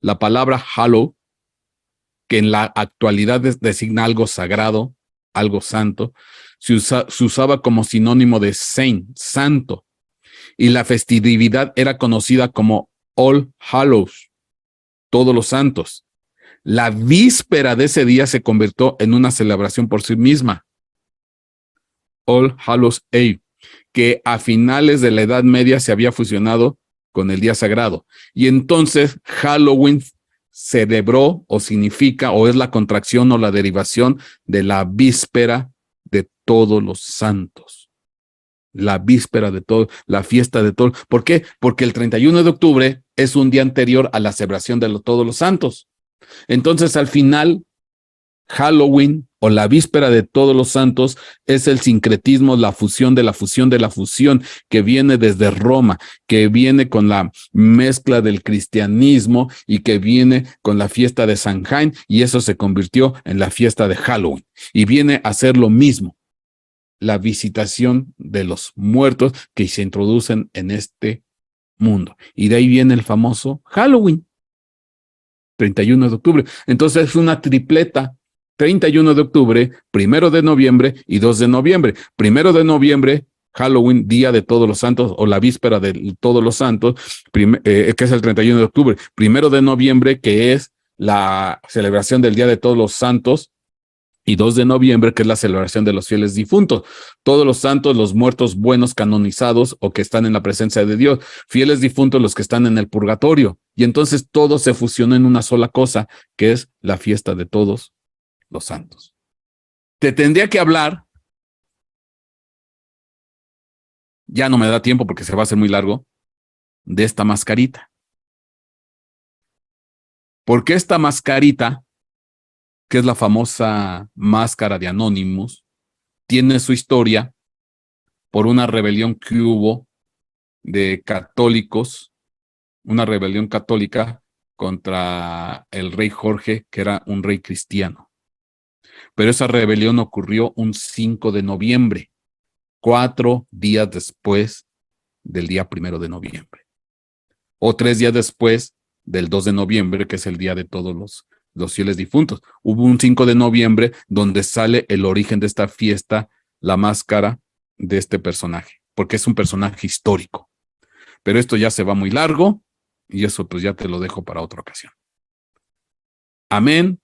la palabra hallow, que en la actualidad designa algo sagrado, algo santo, se usaba como sinónimo de saint, santo, y la festividad era conocida como All Hallows, todos los santos. La víspera de ese día se convirtió en una celebración por sí misma, All Hallows Eve, que a finales de la Edad Media se había fusionado con el día sagrado. Y entonces Halloween celebró o significa o es la contracción o la derivación de la víspera de todos los santos. La víspera de todo, la fiesta de todo. ¿Por qué? Porque el 31 de octubre es un día anterior a la celebración de todos los santos. Entonces, al final, Halloween o la víspera de todos los santos es el sincretismo, la fusión de la fusión de la fusión que viene desde Roma, que viene con la mezcla del cristianismo y que viene con la fiesta de Samhain, y eso se convirtió en la fiesta de Halloween y viene a ser lo mismo, la visitación de los muertos que se introducen en este mundo, y de ahí viene el famoso Halloween, 31 de octubre. Entonces es una tripleta: 31 de octubre, 1 de noviembre y 2 de noviembre. 1 de noviembre, Halloween, Día de Todos los Santos o la víspera de Todos los Santos, que es el 31 de octubre. 1 de noviembre, que es la celebración del Día de Todos los Santos, y 2 de noviembre, que es la celebración de los fieles difuntos. Todos los santos, los muertos buenos canonizados o que están en la presencia de Dios. Fieles difuntos, los que están en el purgatorio. Y entonces todo se fusionó en una sola cosa, que es la fiesta de todos los santos. Te tendría que hablar, ya no me da tiempo porque se va a hacer muy largo, de esta mascarita. Porque esta mascarita, que es la famosa máscara de Anonymous, tiene su historia por una rebelión que hubo de católicos, una rebelión católica contra el rey Jorge, que era un rey cristiano. Pero esa rebelión ocurrió un 5 de noviembre, 4 días después del día 1 de noviembre. O 3 días después del 2 de noviembre, que es el día de todos los fieles difuntos. Hubo un 5 de noviembre donde sale el origen de esta fiesta, la máscara de este personaje, porque es un personaje histórico. Pero esto ya se va muy largo y eso pues ya te lo dejo para otra ocasión. Amén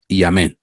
y amén.